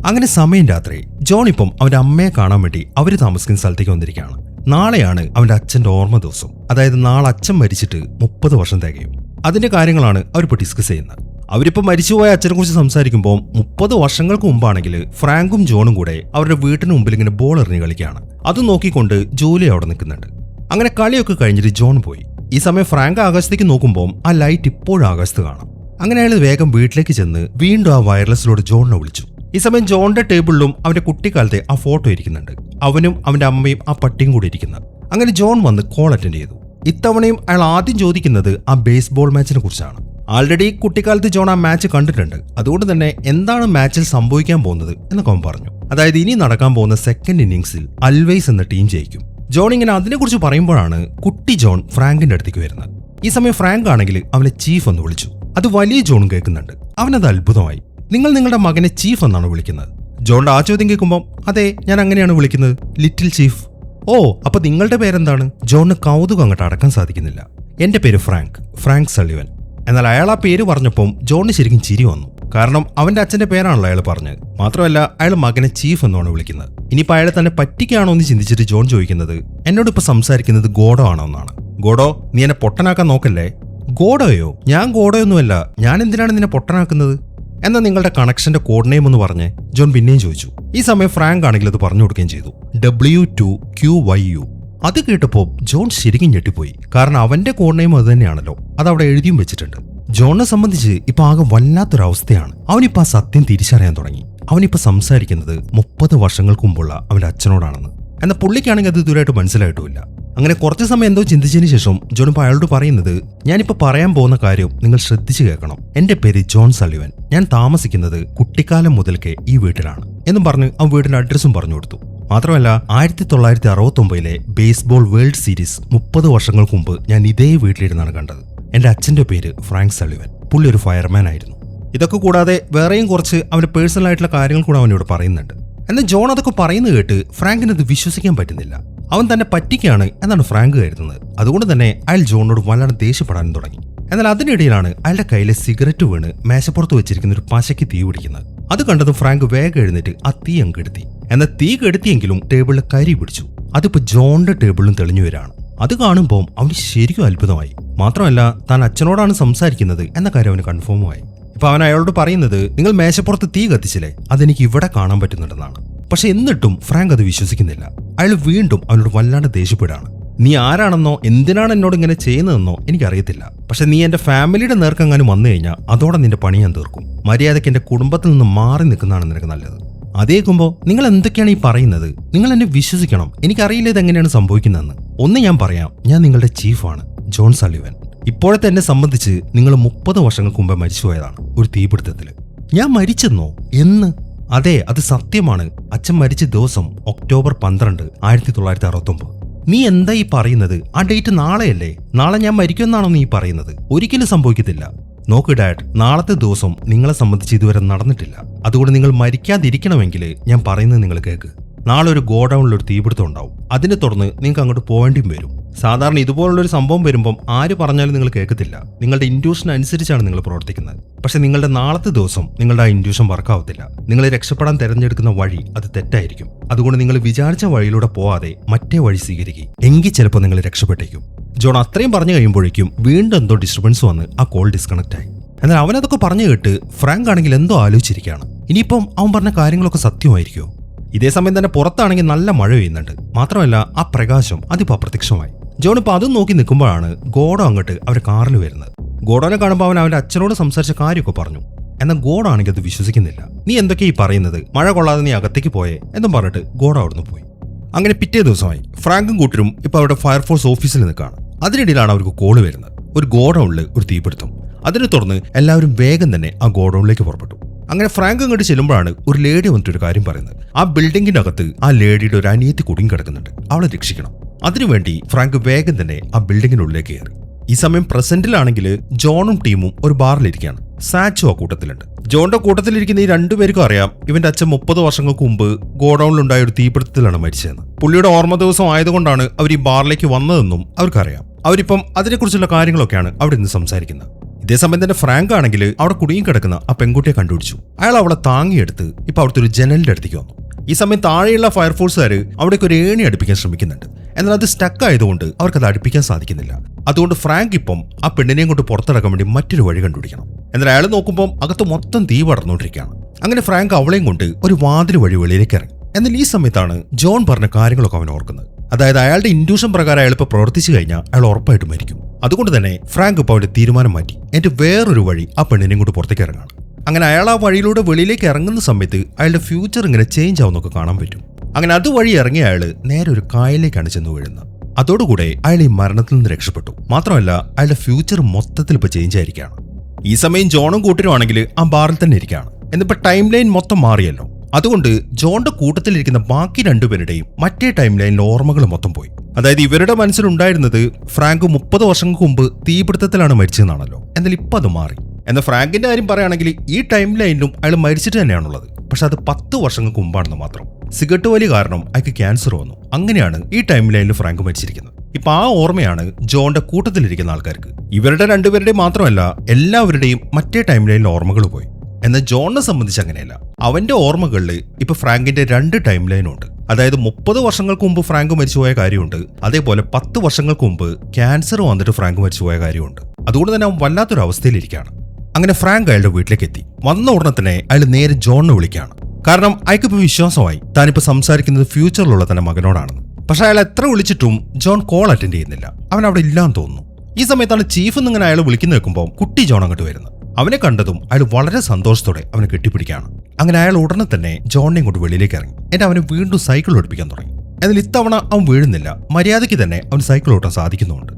അങ്ങനെ സമയം രാത്രി. ജോൺ ഇപ്പം അവന്റെ അമ്മയെ കാണാൻ വേണ്ടി അവർ താമസിക്കുന്ന സ്ഥലത്തേക്ക് വന്നിരിക്കുകയാണ്. നാളെയാണ് അവന്റെ അച്ഛന്റെ ഓർമ്മ ദിവസം. അതായത് നാളെ അച്ഛൻ മരിച്ചിട്ട് 30 വർഷം തികയും. അതിന്റെ കാര്യങ്ങളാണ് അവരിപ്പോൾ ഡിസ്കസ് ചെയ്യുന്നത്. അവരിപ്പോ മരിച്ചുപോയ അച്ഛനെ കുറിച്ച് സംസാരിക്കുമ്പോൾ 30 വർഷങ്ങൾക്ക് മുമ്പാണെങ്കിൽ ഫ്രാങ്കും ജോണും കൂടെ അവരുടെ വീട്ടിന് മുമ്പിൽ ഇങ്ങനെ ബോൾ എറിഞ്ഞ് കളിക്കുകയാണ്. അത് നോക്കിക്കൊണ്ട് ജോലി അവിടെ നിൽക്കുന്നുണ്ട്. അങ്ങനെ കളിയൊക്കെ കഴിഞ്ഞിട്ട് ജോൺ പോയി. ഈ സമയം ഫ്രാങ്ക് ആകാശത്തേക്ക് നോക്കുമ്പോൾ ആ ലൈറ്റ് ഇപ്പോഴും ആകാശത്ത് കാണാം. അങ്ങനെ അയാൾ വേഗം വീട്ടിലേക്ക് ചെന്ന് വീണ്ടും ആ വയർലെസ്സിലൂടെ ജോണിനെ വിളിച്ചു. ഈ സമയം ജോണിന്റെ ടേബിളിലും അവന്റെ കുട്ടിക്കാലത്തെ ആ ഫോട്ടോ ഇരിക്കുന്നുണ്ട്. അവനും അവന്റെ അമ്മയും ആ പട്ടിയും കൂടി ഇരിക്കുന്നത്. അങ്ങനെ ജോൺ വന്ന് കോൾ അറ്റൻഡ് ചെയ്തു. ഇത്തവണയും അയാൾ ആദ്യം ചോദിക്കുന്നത് ആ ബേസ്ബോൾ മാച്ചിനെ കുറിച്ചാണ്. ആൾറെഡി കുട്ടിക്കാലത്ത് ജോൺ ആ മാച്ച് കണ്ടിട്ടുണ്ട്. അതുകൊണ്ട് തന്നെ എന്താണ് മാച്ചിൽ സംഭവിക്കാൻ പോകുന്നത് എന്നൊക്കെ അവൻ പറഞ്ഞു. അതായത് ഇനി നടക്കാൻ പോകുന്ന സെക്കൻഡ് ഇന്നിംഗ്സിൽ അൽവേസ് എന്ന ടീം ജയിക്കും. ജോൺ ഇങ്ങനെ അതിനെക്കുറിച്ച് പറയുമ്പോഴാണ് കുട്ടി ജോൺ ഫ്രാങ്കിന്റെ അടുത്തേക്ക് വരുന്നത്. ഈ സമയം ഫ്രാങ്ക് ആണെങ്കിൽ അവനെ ചീഫ് എന്ന് വിളിച്ചു. അത് വലിയ ജോണും കേൾക്കുന്നുണ്ട്. അവനത് അത്ഭുതമായി. നിങ്ങൾ നിങ്ങളുടെ മകനെ ചീഫ് എന്നാണ് വിളിക്കുന്നത്? ജോണിന്റെ ആ ചോദ്യം കേൾക്കുമ്പോൾ അതെ, ഞാൻ അങ്ങനെയാണ് വിളിക്കുന്നത്, ലിറ്റിൽ ചീഫ്. ഓ, അപ്പൊ നിങ്ങളുടെ പേരെന്താണ്? ജോണിന് കൗതുകം അങ്ങോട്ട് അടക്കാൻ സാധിക്കുന്നില്ല. എന്റെ പേര് ഫ്രാങ്ക് സള്ളിവൻ. എന്നാൽ അയാൾ ആ പേര് പറഞ്ഞപ്പം ജോണിന് ശരിക്കും ചിരി വന്നു. കാരണം അവന്റെ അച്ഛന്റെ പേരാണല്ലോ അയാൾ പറഞ്ഞത്. മാത്രമല്ല അയാൾ മകനെ ചീഫ് എന്നാണ് വിളിക്കുന്നത്. ഇനിയിപ്പോൾ അയാളെ തന്നെ പറ്റിക്കാണോ എന്ന് ചിന്തിച്ചിട്ട് ജോൺ ചോദിക്കുന്നത് എന്നോട് ഇപ്പൊ സംസാരിക്കുന്നത് ഗോഡോ ആണോ എന്നാണ്. ഗോഡോ, നീ എന്നെ പൊട്ടനാക്കാൻ നോക്കല്ലേ. ഗോഡോയോ? ഞാൻ ഗോഡോയൊന്നുമല്ല. ഞാൻ എന്തിനാണ് നിന്നെ പൊട്ടനാക്കുന്നത്? എന്നാൽ നിങ്ങളുടെ കണക്ഷന്റെ കോഡ് നെയിം എന്ന് പറഞ്ഞ് ജോൺ പിന്നെയും ചോദിച്ചു. ഈ സമയം ഫ്രാങ്ക് ആണെങ്കിൽ അത് പറഞ്ഞു കൊടുക്കുകയും ചെയ്തു. W2QYU. അത് കേട്ടപ്പോൾ ജോൺ ശരിക്കും ഞെട്ടിപ്പോയി. കാരണം അവന്റെ കോഡ് നെയിം അത് തന്നെയാണല്ലോ. അത് അവിടെ എഴുതിയും വെച്ചിട്ടുണ്ട്. ജോണിനെ സംബന്ധിച്ച് ഇപ്പൊ ആകെ വല്ലാത്തൊരവസ്ഥയാണ്. അവനിപ്പോ ആ സത്യം തിരിച്ചറിയാൻ തുടങ്ങി. അവനിപ്പോ സംസാരിക്കുന്നത് 30 വർഷങ്ങൾക്ക് മുമ്പുള്ള അവന്റെ അച്ഛനോടാണെന്ന്. എന്നാൽ പുള്ളിക്കാണെങ്കിൽ അത് ഇതുവരെയായിട്ട് മനസ്സിലായിട്ടുമില്ല. അങ്ങനെ കുറച്ച് സമയം എന്തോ ചിന്തിച്ചതിന് ശേഷം ജോൺ ഇപ്പോൾ അയാളോട് പറയുന്നത്, ഞാനിപ്പോൾ പറയാൻ പോകുന്ന കാര്യം നിങ്ങൾ ശ്രദ്ധിച്ചു കേൾക്കണം. എന്റെ പേര് ജോൺ സള്ളിവൻ. ഞാൻ താമസിക്കുന്നത് കുട്ടിക്കാലം മുതൽക്കേ ഈ വീട്ടിലാണ് എന്നും പറഞ്ഞ് ആ വീടിന്റെ അഡ്രസ്സും പറഞ്ഞു കൊടുത്തു. മാത്രമല്ല 1969 ബേസ്ബോൾ വേൾഡ് സീരീസ് 30 വർഷങ്ങൾക്ക് മുമ്പ് ഞാൻ ഇതേ വീട്ടിലിരുന്നാണ് കണ്ടത്. എന്റെ അച്ഛന്റെ പേര് ഫ്രാങ്ക് സള്ളിവൻ. പുള്ളി ഒരു ഫയർമാൻ ആയിരുന്നു. ഇതൊക്കെ കൂടാതെ വേറെയും കുറച്ച് അവന്റെ പേഴ്സണൽ ആയിട്ടുള്ള കാര്യങ്ങൾ കൂടെ അവനോട് പറയുന്നുണ്ട്. എന്നാൽ ജോൺ അതൊക്കെ പറയുന്നത് കേട്ട് ഫ്രാങ്കിനത് വിശ്വസിക്കാൻ പറ്റുന്നില്ല. അവൻ തന്നെ പറ്റിക്കാണ് എന്നാണ് ഫ്രാങ്ക് കരുതുന്നത്. അതുകൊണ്ട് തന്നെ അയാൾ ജോണിനോട് വല്ലാതെ ദേഷ്യപ്പെടാനും തുടങ്ങി. എന്നാൽ അതിനിടയിലാണ് അയാളുടെ കയ്യിലെ സിഗരറ്റ് വീണ് മേശപ്പുറത്ത് വെച്ചിരിക്കുന്ന ഒരു പശയ്ക്ക് തീ പിടിക്കുന്നത്. അത് കണ്ടതും ഫ്രാങ്ക് വേഗം എഴുന്നേറ്റ് ആ തീ അങ്ങ് കെടുത്തി. എന്നാൽ തീ കെടുത്തിയെങ്കിലും ടേബിളിൽ കരി പിടിച്ചു. അതിപ്പോ ജോണിന്റെ ടേബിളിലും തെളിഞ്ഞു വരാണ്. അത് കാണുമ്പോൾ അവന് ശരിക്കും അത്ഭുതമായി. മാത്രമല്ല താൻ അച്ഛനോടാണ് സംസാരിക്കുന്നത് എന്ന കാര്യം അവന് കൺഫേമുമായി. ഇപ്പൊ അവൻ അയാളോട് പറയുന്നത്, നിങ്ങൾ മേശപ്പുറത്ത് തീ കത്തിച്ചില്ലേ, അതെനിക്ക് ഇവിടെ കാണാൻ പറ്റുന്നുണ്ടെന്നാണ്. പക്ഷെ എന്നിട്ടും ഫ്രാങ്ക് അത് വിശ്വസിക്കുന്നില്ല. അയാൾ വീണ്ടും അവനോട് വല്ലാണ്ട് ദേഷ്യപ്പെടാണ്. നീ ആരാണെന്നോ എന്തിനാണ് എന്നോട് ഇങ്ങനെ ചെയ്യുന്നതെന്നോ എനിക്കറിയത്തില്ല. പക്ഷെ നീ എന്റെ ഫാമിലിയുടെ നേർക്കെങ്ങാനും വന്നു കഴിഞ്ഞാൽ അതോടെ നിന്റെ പണി ഞാൻ തീർക്കും. മര്യാദയ്ക്ക് എന്റെ കുടുംബത്തിൽ നിന്ന് മാറി നിൽക്കുന്നതാണ് നിനക്ക് നല്ലത്. അതേക്കുമ്പോൾ നിങ്ങൾ എന്തൊക്കെയാണ് ഈ പറയുന്നത്? നിങ്ങൾ എന്നെ വിശ്വസിക്കണം. എനിക്കറിയില്ല ഇതെങ്ങനെയാണ് സംഭവിക്കുന്നതെന്ന്. ഒന്ന് ഞാൻ പറയാം, ഞാൻ നിങ്ങളുടെ ചീഫാണ്, ജോൺ സള്ളിവൻ. ഇപ്പോഴത്തെ എന്നെ സംബന്ധിച്ച് നിങ്ങൾ 30 വർഷങ്ങൾക്ക് മുമ്പ് മരിച്ചുപോയതാണ് ഒരു തീപിടുത്തത്തിൽ. ഞാൻ മരിച്ചെന്നോ? എന്ന്? അതെ, അത് സത്യമാണ്. അച്ഛൻ മരിച്ച ദിവസം ഒക്ടോബർ 12, 1969. നീ എന്താ ഈ പറയുന്നത്? ആ ഡേറ്റ് നാളെയല്ലേ? നാളെ ഞാൻ മരിക്കുമെന്നാണോ നീ പറയുന്നത്? ഒരിക്കലും സംഭവിക്കത്തില്ല. നോക്ക് ഡാഡ്, നാളത്തെ ദിവസം നിങ്ങളെ സംബന്ധിച്ച് ഇതുവരെ നടന്നിട്ടില്ല. അതുകൊണ്ട് നിങ്ങൾ മരിക്കാതിരിക്കണമെങ്കിൽ ഞാൻ പറയുന്നത് നിങ്ങൾ കേൾക്ക്. നാളെ ഒരു ഗോഡൌണിൽ ഒരു തീപിടുത്തം ഉണ്ടാവും. അതിനെ തുടർന്ന് നിങ്ങൾക്ക് അങ്ങോട്ട് പോകേണ്ടിയും വരും. സാധാരണ ഇതുപോലുള്ളൊരു സംഭവം വരുമ്പം ആര് പറഞ്ഞാലും നിങ്ങൾ കേൾക്കത്തില്ല. നിങ്ങളുടെ ഇൻഡ്യൂഷൻ അനുസരിച്ചാണ് നിങ്ങൾ പ്രവർത്തിക്കുന്നത്. പക്ഷെ നിങ്ങളുടെ നാളത്തെ ദിവസം നിങ്ങളുടെ ആ ഇൻഡ്യൂഷൻ വർക്കാവത്തില്ല. നിങ്ങൾ രക്ഷപ്പെടാൻ തിരഞ്ഞെടുക്കുന്ന വഴി അത് തെറ്റായിരിക്കും. അതുകൊണ്ട് നിങ്ങൾ വിചാരിച്ച വഴിയിലൂടെ പോവാതെ മറ്റേ വഴി സ്വീകരിക്കുക. എങ്കിൽ ചിലപ്പോൾ നിങ്ങൾ രക്ഷപ്പെട്ടേക്കും. ജോൺ അത്രയും പറഞ്ഞു കഴിയുമ്പോഴേക്കും വീണ്ടും എന്തോ ഡിസ്റ്റർബൻസ് വന്ന് ആ കോൾ ഡിസ്കണക്ട് ആയി. എന്നാൽ അവനതൊക്കെ പറഞ്ഞു കേട്ട് ഫ്രാങ്ക് ആണെങ്കിൽ എന്തോ ആലോചിച്ചിരിക്കുകയാണ്. ഇനിയിപ്പം അവൻ പറഞ്ഞ കാര്യങ്ങളൊക്കെ സത്യമായിരിക്കുമോ? ഇതേ സമയം തന്നെ പുറത്താണെങ്കിൽ നല്ല മഴ പെയ്യുന്നുണ്ട്. മാത്രമല്ല ആ പ്രകാശം അതിപ്പോൾ അപ്രത്യക്ഷമായി. ജോൺ ഇപ്പോൾ അതും നോക്കി നിൽക്കുമ്പോഴാണ് ഗോഡോ അങ്ങോട്ട് അവരെ കാറിൽ വരുന്നത്. ഗോഡോനെ കാണുമ്പോൾ അവൻ അവന്റെ അച്ഛനോട് സംസാരിച്ച കാര്യമൊക്കെ പറഞ്ഞു. എന്നാൽ ഗോഡോ ആണെങ്കിൽ അത് വിശ്വസിക്കുന്നില്ല. നീ എന്തൊക്കെയാ ഈ പറയുന്നത്? മഴ കൊള്ളാതെ നീ അകത്തേക്ക് പോയേ എന്നും പറഞ്ഞിട്ട് ഗോഡോ അവിടുന്ന് പോയി. അങ്ങനെ പിറ്റേ ദിവസമായി ഫ്രാങ്കും കൂട്ടരും ഇപ്പോൾ അവരുടെ ഫയർഫോഴ്സ് ഓഫീസിൽ നിൽക്കുകയാണ്. അതിനിടയിലാണ് അവർക്ക് കോള് വരുന്നത്. ഒരു ഗോഡൌണിൽ ഒരു തീപിടുത്തം. അതിനെ തുടർന്ന് എല്ലാവരും വേഗം തന്നെ ആ ഗോഡൌണിലേക്ക് പുറപ്പെട്ടു. അങ്ങനെ ഫ്രാങ്ക് അങ്ങോട്ട് ചെല്ലുമ്പോഴാണ് ഒരു ലേഡി വന്നിട്ടൊരു കാര്യം പറയുന്നത്. ആ ബിൽഡിങ്ങിന്റെ അകത്ത് ആ ലേഡിയുടെ ഒരു അനിയത്തി കുടുങ്ങി കിടക്കുന്നുണ്ട്. അവളെ രക്ഷിക്കണം. അതിനുവേണ്ടി ഫ്രാങ്ക് വേഗം തന്നെ ആ ബിൽഡിങ്ങിനുള്ളിലേക്ക് കയറി. ഈ സമയം പ്രസന്റിലാണെങ്കിൽ ജോണും ടീമും ഒരു ബാറിലിരിക്കുകയാണ്. സാച്ചോ ആ കൂട്ടത്തിലുണ്ട്. ജോണിന്റെ കൂട്ടത്തിലിരിക്കുന്ന ഈ രണ്ടുപേർക്കും അറിയാം ഇവന്റെ അച്ഛൻ 30 വർഷങ്ങൾക്ക് മുമ്പ് ഗോഡൌണിലുണ്ടായ ഒരു തീപിടുത്തത്തിലാണ് മരിച്ചതെന്ന്. പുള്ളിയുടെ ഓർമ്മ ദിവസം ആയതുകൊണ്ടാണ് അവർ ഈ ബാറിലേക്ക് വന്നതെന്നും അവർക്കറിയാം. അവരിപ്പം അതിനെക്കുറിച്ചുള്ള കാര്യങ്ങളൊക്കെയാണ് അവിടെ നിന്ന് സംസാരിക്കുന്നത്. ഇതേസമയം തന്നെ ഫ്രാങ്ക് ആണെങ്കിൽ അവിടെ കുടുങ്ങിക്കിടക്കുന്ന ആ പെൺകുട്ടിയെ കണ്ടുപിടിച്ചു. അയാൾ അവളെ താങ്ങിയെടുത്ത് ഇപ്പൊ അവിടുത്തെ ഒരു ജനലിന്റെ അടുത്തേക്ക് വന്നു. ഈ സമയം താഴെയുള്ള ഫയർഫോഴ്സുകാർ അവിടേക്ക് ഒരു ഏണി അടുപ്പിക്കാൻ ശ്രമിക്കുന്നുണ്ട്. എന്നാൽ അത് സ്റ്റക്ക് ആയതുകൊണ്ട് അവർക്കത് അടുപ്പിക്കാൻ സാധിക്കുന്നില്ല. അതുകൊണ്ട് ഫ്രാങ്ക് ഇപ്പം ആ പെണ്ണിനെയും കൊണ്ട് പുറത്തിറക്കാൻ വേണ്ടി മറ്റൊരു വഴി കണ്ടുപിടിക്കണം. എന്നാൽ അയാൾ നോക്കുമ്പോൾ അകത്ത് മൊത്തം തീ പടർന്നുകൊണ്ടിരിക്കുകയാണ്. അങ്ങനെ ഫ്രാങ്ക് അവളെയും കൊണ്ട് ഒരു വാതിൽ വഴി വെളിയിലേക്ക് ഇറങ്ങി. എന്നാൽ ഈ സമയത്താണ് ജോൺ പറഞ്ഞ കാര്യങ്ങളൊക്കെ അവൻ ഓർക്കുന്നത്. അതായത് അയാളുടെ ഇൻഡ്യൂഷൻ പ്രകാരം അയാൾ ഇപ്പോൾ പ്രവർത്തിച്ചു കഴിഞ്ഞാൽ അയാൾ ഉറപ്പായിട്ട് മരിക്കും. അതുകൊണ്ട് തന്നെ ഫ്രാങ്ക് ഇപ്പോൾ അവന്റെ തീരുമാനം മാറ്റി എന്നിട്ട് വേറൊരു വഴി ആ പെണ്ണിനെയും കൊണ്ട് പുറത്തേക്ക് ഇറങ്ങാണ്. അങ്ങനെ അയാൾ ആ വഴിയിലൂടെ വെളിയിലേക്ക് ഇറങ്ങുന്ന സമയത്ത് അയാളുടെ ഫ്യൂച്ചർ ഇങ്ങനെ ചേഞ്ച് ആവുന്നൊക്കെ കാണാൻ പറ്റും. അങ്ങനെ അതുവഴി ഇറങ്ങിയ അയാൾ നേരെ ഒരു കായലിലേക്കാണ് ചെന്ന് വീഴുന്നത്. അതോടുകൂടെ അയാൾ ഈ മരണത്തിൽ നിന്ന് രക്ഷപ്പെട്ടു. മാത്രമല്ല അയാളുടെ ഫ്യൂച്ചർ മൊത്തത്തിൽ ഇപ്പോൾ ചേഞ്ച് ആയിരിക്കുകയാണ്. ഈ സമയം ജോണും കൂട്ടരുമാണെങ്കിൽ ആ ബാറിൽ തന്നെ ഇരിക്കുകയാണ്. എന്നിപ്പോൾ ടൈം ലൈൻ മൊത്തം മാറിയല്ലോ. അതുകൊണ്ട് ജോണിന്റെ കൂട്ടത്തിലിരിക്കുന്ന ബാക്കി രണ്ടുപേരുടെയും മറ്റേ ടൈം ലൈനിൽ ഓർമ്മകൾ മൊത്തം പോയി. അതായത് ഇവരുടെ മനസ്സിലുണ്ടായിരുന്നത് ഫ്രാങ്ക് 30 വർഷങ്ങൾക്ക് മുമ്പ് തീപിടുത്തത്തിലാണ് മരിച്ചതെന്നാണല്ലോ. എന്നാൽ ഇപ്പം അത് മാറി. എന്നാൽ ഫ്രാങ്കിന്റെ കാര്യം പറയുകയാണെങ്കിൽ ഈ ടൈം ലൈനിലും അയാൾ മരിച്ചിട്ട് തന്നെയാണുള്ളത്. പക്ഷെ അത് 10 വർഷങ്ങൾക്ക് മുമ്പാണെന്ന് മാത്രം. സിഗരറ്റ് വലി കാരണം അയാൾക്ക് ക്യാൻസർ വന്നു. അങ്ങനെയാണ് ഈ ടൈം ലൈനിൽ ഫ്രാങ്ക് മരിച്ചിരിക്കുന്നത്. ഇപ്പൊ ആ ഓർമ്മയാണ് ജോണിന്റെ കൂട്ടത്തിലിരിക്കുന്ന ആൾക്കാർക്ക്. ഇവരുടെ രണ്ടുപേരുടെയും മാത്രമല്ല എല്ലാവരുടെയും മറ്റേ ടൈം ലൈനിൽ ഓർമ്മകൾ പോയി. എന്നാൽ ജോണിനെ സംബന്ധിച്ച് അങ്ങനെയല്ല. അവന്റെ ഓർമ്മകളിൽ ഇപ്പൊ ഫ്രാങ്കിന്റെ 2 ടൈം ലൈനുണ്ട്. അതായത് 30 വർഷങ്ങൾക്ക് മുമ്പ് ഫ്രാങ്ക് മരിച്ചുപോയ കാര്യമുണ്ട്. അതേപോലെ 10 വർഷങ്ങൾക്ക് മുമ്പ് ക്യാൻസർ വന്നിട്ട് ഫ്രാങ്ക് മരിച്ചുപോയ കാര്യമുണ്ട്. അതുകൊണ്ട് തന്നെ അവൻ വല്ലാത്തൊരു അവസ്ഥയിലിരിക്കുകയാണ്. അങ്ങനെ ഫ്രാങ്ക് അയാളുടെ വീട്ടിലേക്ക് എത്തി. വന്ന ഉടനെ തന്നെ അയാൾ നേരെ ജോണിനെ വിളിക്കുകയാണ്. കാരണം അയാൾക്കിപ്പോൾ വിശ്വാസമായി താനിപ്പോൾ സംസാരിക്കുന്നത് ഫ്യൂച്ചറിലുള്ള തന്നെ മകനോടാണെന്ന്. പക്ഷെ അയാൾ എത്ര വിളിച്ചിട്ടും ജോൺ കോൾ അറ്റൻഡ് ചെയ്യുന്നില്ല. അവൻ അവിടെ ഇല്ലാന്ന് തോന്നുന്നു. ഈ സമയത്താണ് ചീഫ് എന്നിങ്ങനെ അയാൾ വിളിക്കുന്ന നിൽക്കുമ്പോൾ കുട്ടി ജോൺ അങ്ങോട്ട് വരുന്നത്. അവനെ കണ്ടതും അയാൾ വളരെ സന്തോഷത്തോടെ അവനെ കെട്ടിപ്പിടിക്കുകയാണ്. അങ്ങനെ അയാൾ ഉടനെ തന്നെ ജോണിനെ കൊണ്ട് വെളിയിലേക്ക് ഇറങ്ങി. എന്നിട്ട് അവനെ വീണ്ടും സൈക്കിൾ ഓടിപ്പിക്കാൻ തുടങ്ങി. എന്നാൽ ഇത്തവണ അവൻ വീഴുന്നില്ല. മര്യാദയ്ക്ക് തന്നെ അവൻ സൈക്കിൾ ഓട്ടാൻ സാധിക്കുന്നുണ്ട്.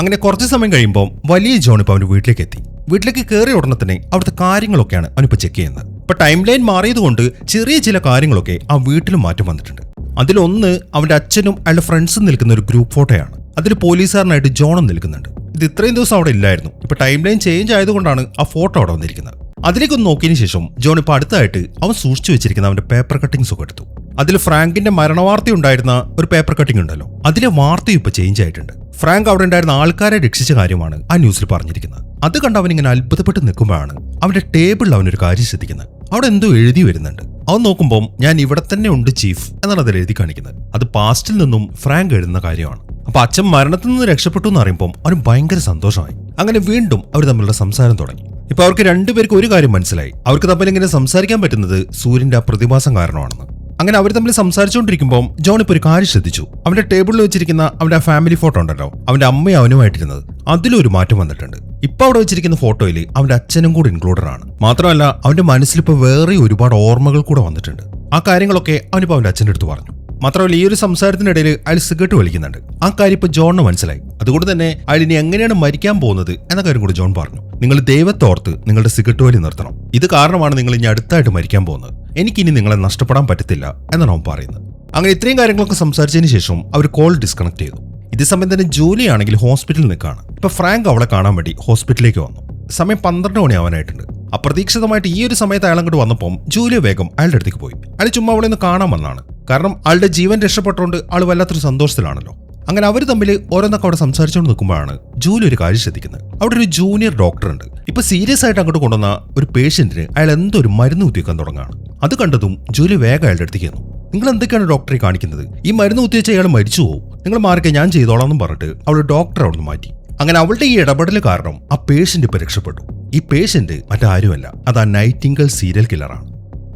അങ്ങനെ കുറച്ച് സമയം കഴിയുമ്പോൾ വലിയ ജോൺ ഇപ്പോൾ അവന് വീട്ടിലേക്ക് എത്തി. വീട്ടിലേക്ക് കയറിയ ഉടനെ തന്നെ അവിടുത്തെ കാര്യങ്ങളൊക്കെയാണ് അവനിപ്പോൾ ചെക്ക് ചെയ്യുന്നത്. ഇപ്പൊ ടൈം ലൈൻ മാറിയതുകൊണ്ട് ചെറിയ ചില കാര്യങ്ങളൊക്കെ ആ വീട്ടിലും മാറ്റം വന്നിട്ടുണ്ട്. അതിലൊന്ന് അവന്റെ അച്ഛനും അയാളുടെ ഫ്രണ്ട്സും നിൽക്കുന്ന ഒരു ഗ്രൂപ്പ് ഫോട്ടോയാണ്. അതിൽ പോലീസുകാരനായിട്ട് ജോണും നിൽക്കുന്നുണ്ട്. ഇത് ഇത്രയും ദിവസം അവിടെ ഇല്ലായിരുന്നു. ഇപ്പൊ ടൈം ലൈൻ ചേഞ്ച് ആയതുകൊണ്ടാണ് ആ ഫോട്ടോ അവിടെ വന്നിരിക്കുന്നത്. അതിലേക്കൊന്ന് നോക്കിയതിനു ശേഷം ജോൺ ഇപ്പൊ അടുത്തായിട്ട് അവൻ സൂക്ഷിച്ചു വെച്ചിരിക്കുന്ന അവന്റെ പേപ്പർ കട്ടിങ്സ് ഒക്കെ എടുത്തു. അതിൽ ഫ്രാങ്കിന്റെ മരണവാർത്ത ഉണ്ടായിരുന്ന ഒരു പേപ്പർ കട്ടിംഗ് ഉണ്ടല്ലോ, അതിലെ വാർത്തയും ഇപ്പൊ ചേഞ്ച് ആയിട്ടുണ്ട്. ഫ്രാങ്ക് അവിടെ ഉണ്ടായിരുന്ന ആൾക്കാരെ രക്ഷിച്ച കാര്യമാണ് ആ ന്യൂസിൽ പറഞ്ഞിരിക്കുന്നത്. അത് കണ്ട് അവൻ ഇങ്ങനെ അത്ഭുതപ്പെട്ട് നിൽക്കുമ്പോഴാണ് അവന്റെ ടേബിളിൽ അവനൊരു കാര്യം ശ്രദ്ധിക്കുന്നത്. അവിടെ എന്തോ എഴുതി വരുന്നുണ്ട്. അവൻ നോക്കുമ്പോൾ ഞാൻ ഇവിടെ തന്നെ ഉണ്ട് ചീഫ് എന്നാണ് അതിൽ എഴുതി കാണിക്കുന്നത്. അത് പാസ്റ്റിൽ നിന്നും ഫ്രാങ്ക് എഴുതുന്ന കാര്യമാണ്. അപ്പൊ അച്ഛൻ മരണത്തിൽ നിന്ന് രക്ഷപ്പെട്ടു എന്ന് അറിയുമ്പോൾ അവന് ഭയങ്കര സന്തോഷമായി. അങ്ങനെ വീണ്ടും അവർ തമ്മിലുള്ള സംസാരം തുടങ്ങി. ഇപ്പൊ അവർക്ക് രണ്ടുപേർക്കും ഒരു കാര്യം മനസ്സിലായി. അവർക്ക് തമ്മിൽ ഇങ്ങനെ സംസാരിക്കാൻ പറ്റുന്നത് സൂര്യന്റെ ആ പ്രതിഭാസം കാരണമാണെന്ന്. അങ്ങനെ അവർ തമ്മിൽ സംസാരിച്ചുകൊണ്ടിരിക്കുമ്പോൾ ജോൺ ഇപ്പോൾ ഒരു കാര്യം ശ്രദ്ധിച്ചു. അവന്റെ ടേബിളിൽ വെച്ചിരിക്കുന്ന അവന്റെ ആ ഫാമിലി ഫോട്ടോ ഉണ്ടല്ലോ, അവന്റെ അമ്മയും അവനുമായിട്ടിരുന്നത്, അതിലൊരു മാറ്റം വന്നിട്ടുണ്ട്. ഇപ്പൊ അവിടെ വെച്ചിരിക്കുന്ന ഫോട്ടോയിൽ അവന്റെ അച്ഛനും കൂടി ഇൻക്ലൂഡഡ് ആണ്. മാത്രമല്ല അവന്റെ മനസ്സിലിപ്പോൾ വേറെ ഒരുപാട് ഓർമ്മകൾ കൂടെ വന്നിട്ടുണ്ട്. ആ കാര്യങ്ങളൊക്കെ അവനിപ്പോൾ അവന്റെ അച്ഛൻ്റെ അടുത്ത് പറഞ്ഞു. മാത്രമല്ല ഈ ഒരു സംസാരത്തിനിടയിൽ അയാൾ സിഗരറ്റ് വലിക്കുന്നുണ്ട്. ആ കാര്യം ഇപ്പൊ ജോണിന് മനസ്സിലായി. അതുകൊണ്ട് തന്നെ അയാൾ ഇനി എങ്ങനെയാണ് മരിക്കാൻ പോകുന്നത് എന്ന കാര്യം കൂടി ജോൺ പറഞ്ഞു. നിങ്ങൾ ദൈവത്തോർത്ത് നിങ്ങളുടെ സിഗരറ്റ് വലി നിർത്തണം. ഇത് കാരണമാണ് നിങ്ങൾ ഇനി അടുത്തായിട്ട് മരിക്കാൻ പോകുന്നത്. എനിക്കിനി നിങ്ങളെ നഷ്ടപ്പെടാൻ പറ്റത്തില്ല എന്നാണ് അവൻ പറയുന്നത്. അങ്ങനെ ഇത്രയും കാര്യങ്ങളൊക്കെ സംസാരിച്ചതിന് ശേഷം അവർ കോൾ ഡിസ്കണക്ട് ചെയ്തു. ഇതേ സമയം തന്നെ ജൂലി ആണെങ്കിൽ ഹോസ്പിറ്റലിൽ നിൽക്കുകയാണ്. ഇപ്പൊ ഫ്രാങ്ക് അവളെ കാണാൻ വേണ്ടി ഹോസ്പിറ്റലിലേക്ക് വന്നു. സമയം 12 മണി ആവാനായിട്ടുണ്ട്. അപ്രതീക്ഷിതമായിട്ട് ഈ ഒരു സമയത്ത് അയാൾ അങ്ങോട്ട് വന്നപ്പോൾ ജൂലിയ വേഗം അയാളുടെ അടുത്തേക്ക് പോയി. അയാൾ ചുമ്മാ അവളെ ഒന്ന് കാണാൻ വന്നാണ്. കാരണം ആളുടെ ജീവൻ രക്ഷപ്പെട്ടുകൊണ്ട് ആൾ വല്ലാത്തൊരു സന്തോഷത്തിലാണല്ലോ. അങ്ങനെ അവർ തമ്മിൽ ഓരോന്നൊക്കെ അവിടെ സംസാരിച്ചുകൊണ്ട് നിൽക്കുമ്പോഴാണ് ജൂലി ഒരു കാര്യം ശ്രദ്ധിക്കുന്നത്. അവിടെ ഒരു ജൂനിയർ ഡോക്ടർ ഉണ്ട്. ഇപ്പൊ സീരിയസ് ആയിട്ട് അങ്ങോട്ട് കൊണ്ടുവന്ന ഒരു പേഷ്യന്റിന് അയാൾ എന്തോ ഒരു മരുന്ന് കുത്തിവെക്കാൻ തുടങ്ങുകയാണ്. അത് കണ്ടതും ജൂലി വേഗം അയാളുടെ അടുത്തേക്ക് ചെന്നു. നിങ്ങൾ എന്തൊക്കെയാണ് ഡോക്ടറെ കാണിക്കുന്നത്? ഈ മരുന്ന് കുത്തിവെച്ച അയാൾ മരിച്ചു പോകും, നിങ്ങൾ മാറിക്കെ ഞാൻ ചെയ്തോളാം എന്നും പറഞ്ഞിട്ട് അവൾ ഡോക്ടർ അവിടെ നിന്ന് മാറ്റി. അങ്ങനെ അവളുടെ ഈ ഇടപെടൽ കാരണം ആ പേഷ്യന്റ് ഇപ്പൊ രക്ഷപ്പെട്ടു. ഈ പേഷ്യന്റ് മറ്റാരുമല്ല, അത് ആ നൈറ്റിംഗേൽ സീരിയൽ കില്ലറാണ്.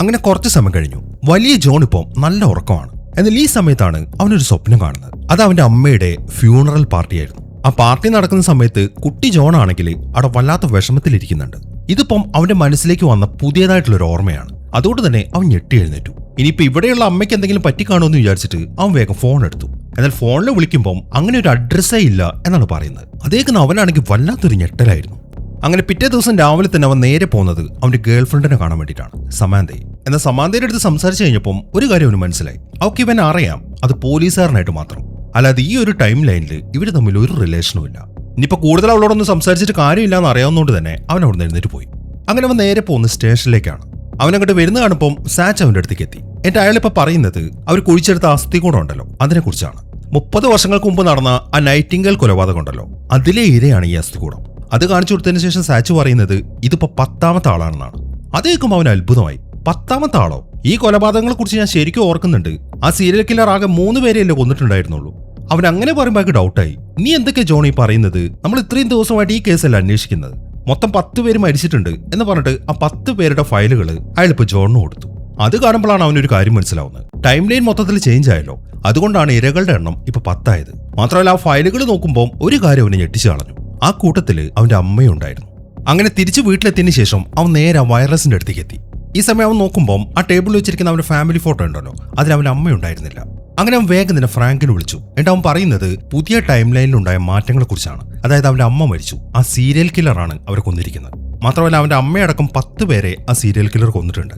അങ്ങനെ കുറച്ച് സമയം കഴിഞ്ഞു. വലിയ ജോൺ ഇപ്പം നല്ല ഉറക്കമാണ്. എന്നാൽ ഈ സമയത്താണ് അവനൊരു സ്വപ്നം കാണുന്നത്. അത് അവന്റെ അമ്മയുടെ ഫ്യൂണറൽ പാർട്ടിയായിരുന്നു. ആ പാർട്ടി നടക്കുന്ന സമയത്ത് കുട്ടി ജോൺ ആണെങ്കിൽ അവിടെ വല്ലാത്ത വിഷമത്തിലിരിക്കുന്നുണ്ട്. ഇതിപ്പം അവന്റെ മനസ്സിലേക്ക് വന്ന പുതിയതായിട്ടുള്ളൊരു ഓർമ്മയാണ്. അതുകൊണ്ട് തന്നെ അവൻ ഞെട്ടി എഴുന്നേറ്റു. ഇനിയിപ്പോ ഇവിടെയുള്ള അമ്മയ്ക്ക് എന്തെങ്കിലും പറ്റിക്കാണോ എന്ന് വിചാരിച്ചിട്ട് അവൻ വേഗം ഫോൺ എടുത്തു. എന്നാൽ ഫോണിൽ വിളിക്കുമ്പോൾ അങ്ങനെ ഒരു അഡ്രസ്സേ ഇല്ല എന്നാണ് പറയുന്നത്. അതേക്കുന്ന അവനാണെങ്കിൽ വല്ലാത്തൊരു ഞെട്ടലായിരുന്നു. അങ്ങനെ പിറ്റേ ദിവസം രാവിലെ തന്നെ അവൻ നേരെ പോകുന്നത് അവന്റെ ഗേൾഫ്രണ്ടിനെ കാണാൻ വേണ്ടിയിട്ടാണ്, സമാന്തയെ. എന്നാൽ സമാന്തയുടെ അടുത്ത് സംസാരിച്ചു കഴിഞ്ഞപ്പം ഒരു കാര്യം അവന് മനസ്സിലായി. അവർക്ക് ഇവൻ അറിയാം അത് പോലീസുകാരനായിട്ട് മാത്രം, അല്ലാതെ ഈ ഒരു ടൈം ലൈനിൽ ഇവർ തമ്മിൽ ഒരു റിലേഷനും ഇല്ല. ഇനിയിപ്പോൾ കൂടുതൽ അവളോടൊന്നും സംസാരിച്ചിട്ട് കാര്യമില്ല എന്ന് അറിയാവുന്നതുകൊണ്ട് തന്നെ അവൻ അവിടെ നിന്ന് എഴുന്നേറ്റ് പോയി. അങ്ങനെ അവൻ നേരെ പോകുന്ന സ്റ്റേഷനിലേക്കാണ്. അവനങ്ങോട്ട് വരുന്ന കാണുമ്പം സാച്ച് അവന്റെ അടുത്തേക്ക് എത്തി. എന്നിട്ട് അയാളിപ്പോൾ പറയുന്നത് അവർ കുഴിച്ചെടുത്ത അസ്ഥി കൂടെ ഉണ്ടല്ലോ അതിനെക്കുറിച്ചാണ്. 30 വർഷങ്ങൾക്ക് മുമ്പ് നടന്ന ആ നൈറ്റിംഗേൽ കൊലപാതകം ഉണ്ടല്ലോ, അതിലെ ഇരയാണ് ഈ അസ്ഥികൂടം. അത് കാണിച്ചു കൊടുത്തതിന് ശേഷം സാച്ച് പറയുന്നത് ഇതിപ്പോ 10ാമത്തെ ആളാണെന്നാണ്. അത് കേൾക്കുമ്പോൾ അവന് അത്ഭുതമായി. 10ാമത്തെ ആളോ? ഈ കൊലപാതകങ്ങളെ കുറിച്ച് ഞാൻ ശരിക്കും ഓർക്കുന്നുണ്ട്. ആ സീരിയൽ കില്ലർ ആകെ 3 പേരെയല്ലേ കൊന്നിട്ടുണ്ടായിരുന്നുള്ളൂ. അവൻ അങ്ങനെ പറയുമ്പോൾ ഡൗട്ടായി. നീ എന്തൊക്കെ ജോണി പറയുന്നത്? നമ്മൾ ഇത്രയും ദിവസമായിട്ട് ഈ കേസല്ല അന്വേഷിക്കുന്നത്. മൊത്തം 10 പേര് മരിച്ചിട്ടുണ്ട് എന്ന് പറഞ്ഞിട്ട് ആ 10 പേരുടെ ഫയലുകൾ അയാളിപ്പോ ജോണിന് കൊടുത്തു. അത് കാണുമ്പോഴാണ് അവനൊരു കാര്യം മനസ്സിലാവുന്നത്. ടൈം ലൈൻ മൊത്തത്തിൽ ചേഞ്ച് ആയല്ലോ, അതുകൊണ്ടാണ് ഇരകളുടെ എണ്ണം ഇപ്പൊ 10 ആയത്. മാത്രമല്ല ആ ഫയലുകൾ നോക്കുമ്പോൾ ഒരു കാര്യം അവനെ ഞെട്ടിച്ചു കളഞ്ഞു. ആ കൂട്ടത്തില് അവന്റെ അമ്മയുണ്ടായിരുന്നു. അങ്ങനെ തിരിച്ചു വീട്ടിലെത്തിയതിനു ശേഷം അവൻ നേരെ വയർലെസിന്റെ അടുത്തേക്ക് എത്തി. ഈ സമയം അവൻ നോക്കുമ്പോൾ ആ ടേബിളിൽ വെച്ചിരിക്കുന്ന അവന്റെ ഫാമിലി ഫോട്ടോ ഉണ്ടല്ലോ, അതിൽ അവന്റെ അമ്മയുണ്ടായിരുന്നില്ല. അങ്ങനെ അവൻ വേഗം തന്നെ ഫ്രാങ്കിനെ വിളിച്ചു. എന്നിട്ട് അവൻ പറയുന്നത് പുതിയ ടൈം ലൈനിലുണ്ടായ മാറ്റങ്ങളെ കുറിച്ചാണ്. അതായത് അവന്റെ അമ്മ മരിച്ചു, ആ സീരിയൽ കില്ലറാണ് അവരെ കൊന്നിരിക്കുന്നത്. മാത്രമല്ല അവന്റെ അമ്മയടക്കം 10 പേരെ ആ സീരിയൽ കില്ലർ കൊന്നിട്ടുണ്ട്.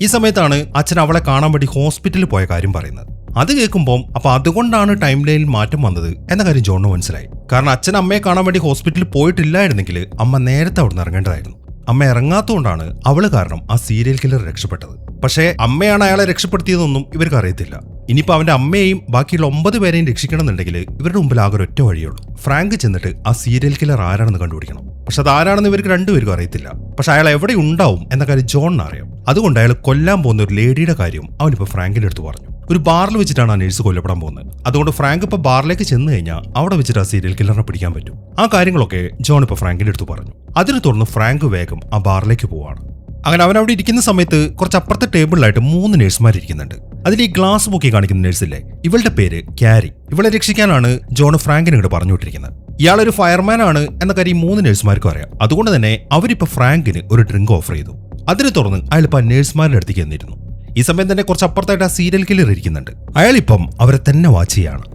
ഈ സമയത്താണ് അച്ഛൻ അവളെ കാണാൻ വേണ്ടി ഹോസ്പിറ്റലിൽ പോയ കാര്യം പറയുന്നത്. അത് കേൾക്കുമ്പോൾ അപ്പൊ അതുകൊണ്ടാണ് ടൈം ലൈനിൽ മാറ്റം വന്നത് എന്ന കാര്യം ജോണിന് മനസ്സിലായി. കാരണം അച്ഛൻ അമ്മയെ കാണാൻ വേണ്ടി ഹോസ്പിറ്റലിൽ പോയിട്ടില്ലായിരുന്നെങ്കിൽ അമ്മ നേരത്തെ അവിടെ നിന്ന് ഇറങ്ങേണ്ടതായിരുന്നു. അമ്മ ഇറങ്ങാത്തതുകൊണ്ടാണ് അവള് കാരണം ആ സീരിയൽ കില്ലർ രക്ഷപ്പെട്ടത്. പക്ഷേ അമ്മയാണ് അയാളെ രക്ഷപ്പെടുത്തിയതെന്നൊന്നും ഇവർക്ക് അറിയത്തില്ല. ഇനിയിപ്പോൾ അവന്റെ അമ്മയെയും ബാക്കിയുള്ള 9 പേരെയും രക്ഷിക്കണമെന്നുണ്ടെങ്കിൽ ഇവരുടെ മുമ്പിൽ ആകെ ഒറ്റ വഴിയുള്ളൂ. ഫ്രാങ്ക് ചെന്നിട്ട് ആ സീരിയൽ കില്ലർ ആരാണെന്ന് കണ്ടുപിടിക്കണം. പക്ഷെ അതാരാണെന്ന് ഇവർക്ക് രണ്ടുപേർക്കും അറിയത്തില്ല. പക്ഷെ അയാൾ എവിടെ ഉണ്ടാവും എന്ന കാര്യം ജോണിന് അറിയാം. അതുകൊണ്ട് അയാൾ കൊല്ലാൻ പോകുന്ന ഒരു ലേഡിയുടെ കാര്യം അവനിപ്പോൾ ഫ്രാങ്കിന്റെ അടുത്ത് പറഞ്ഞു. ഒരു ബാറിൽ വെച്ചിട്ടാണ് ആ നേഴ്സ് കൊല്ലപ്പെടാൻ പോകുന്നത്. അതുകൊണ്ട് ഫ്രാങ്ക് ഇപ്പോൾ ബാറിലേക്ക് ചെന്ന് കഴിഞ്ഞാൽ അവിടെ വെച്ചിട്ട് ആ സീരിയൽ കില്ലറിനെ പിടിക്കാൻ പറ്റും. ആ കാര്യങ്ങളൊക്കെ ജോൺ ഇപ്പോൾ ഫ്രാങ്കിന്റെ അടുത്ത് പറഞ്ഞു. അതിനെ തുടർന്ന് ഫ്രാങ്ക് വേഗം ആ ബാറിലേക്ക് പോവാണ്. അങ്ങനെ അവൻ അവിടെ ഇരിക്കുന്ന സമയത്ത് കുറച്ച് അപ്പുറത്തെ ടേബിളിലായിട്ട് 3 നേഴ്സുമാർ ഇരിക്കുന്നുണ്ട്. അതിൽ ഈ ഗ്ലാസ് പൊക്കി കാണിക്കുന്ന നേഴ്സില്ലേ, ഇവളുടെ പേര് ക്യാരി. ഇവളെ രക്ഷിക്കാനാണ് ജോൺ ഫ്രാങ്കിനെ ഇങ്ങോട്ട് പറഞ്ഞുവിട്ടിരിക്കുന്നത്. ഇയാളൊരു ഫയർമാൻ ആണ് എന്ന കാര്യം 3 നേഴ്സുമാർക്കും അറിയാം. അതുകൊണ്ട് തന്നെ അവരിപ്പോ ഫ്രാങ്കിന് ഒരു ഡ്രിങ്ക് ഓഫർ ചെയ്തു. അതിനെ തുടർന്ന് അയാളിപ്പോ ആ നേഴ്സുമാരുടെ അടുത്തേക്ക് എന്നിരുന്നു. ഈ സമയം തന്നെ കുറച്ച് അപ്പുറത്തായിട്ട് ആ സീരിയൽ കില്ലർ ഇരിക്കുന്നുണ്ട്. അയാളിപ്പം അവരെ തന്നെ വാച്ച് ചെയ്യാണ്.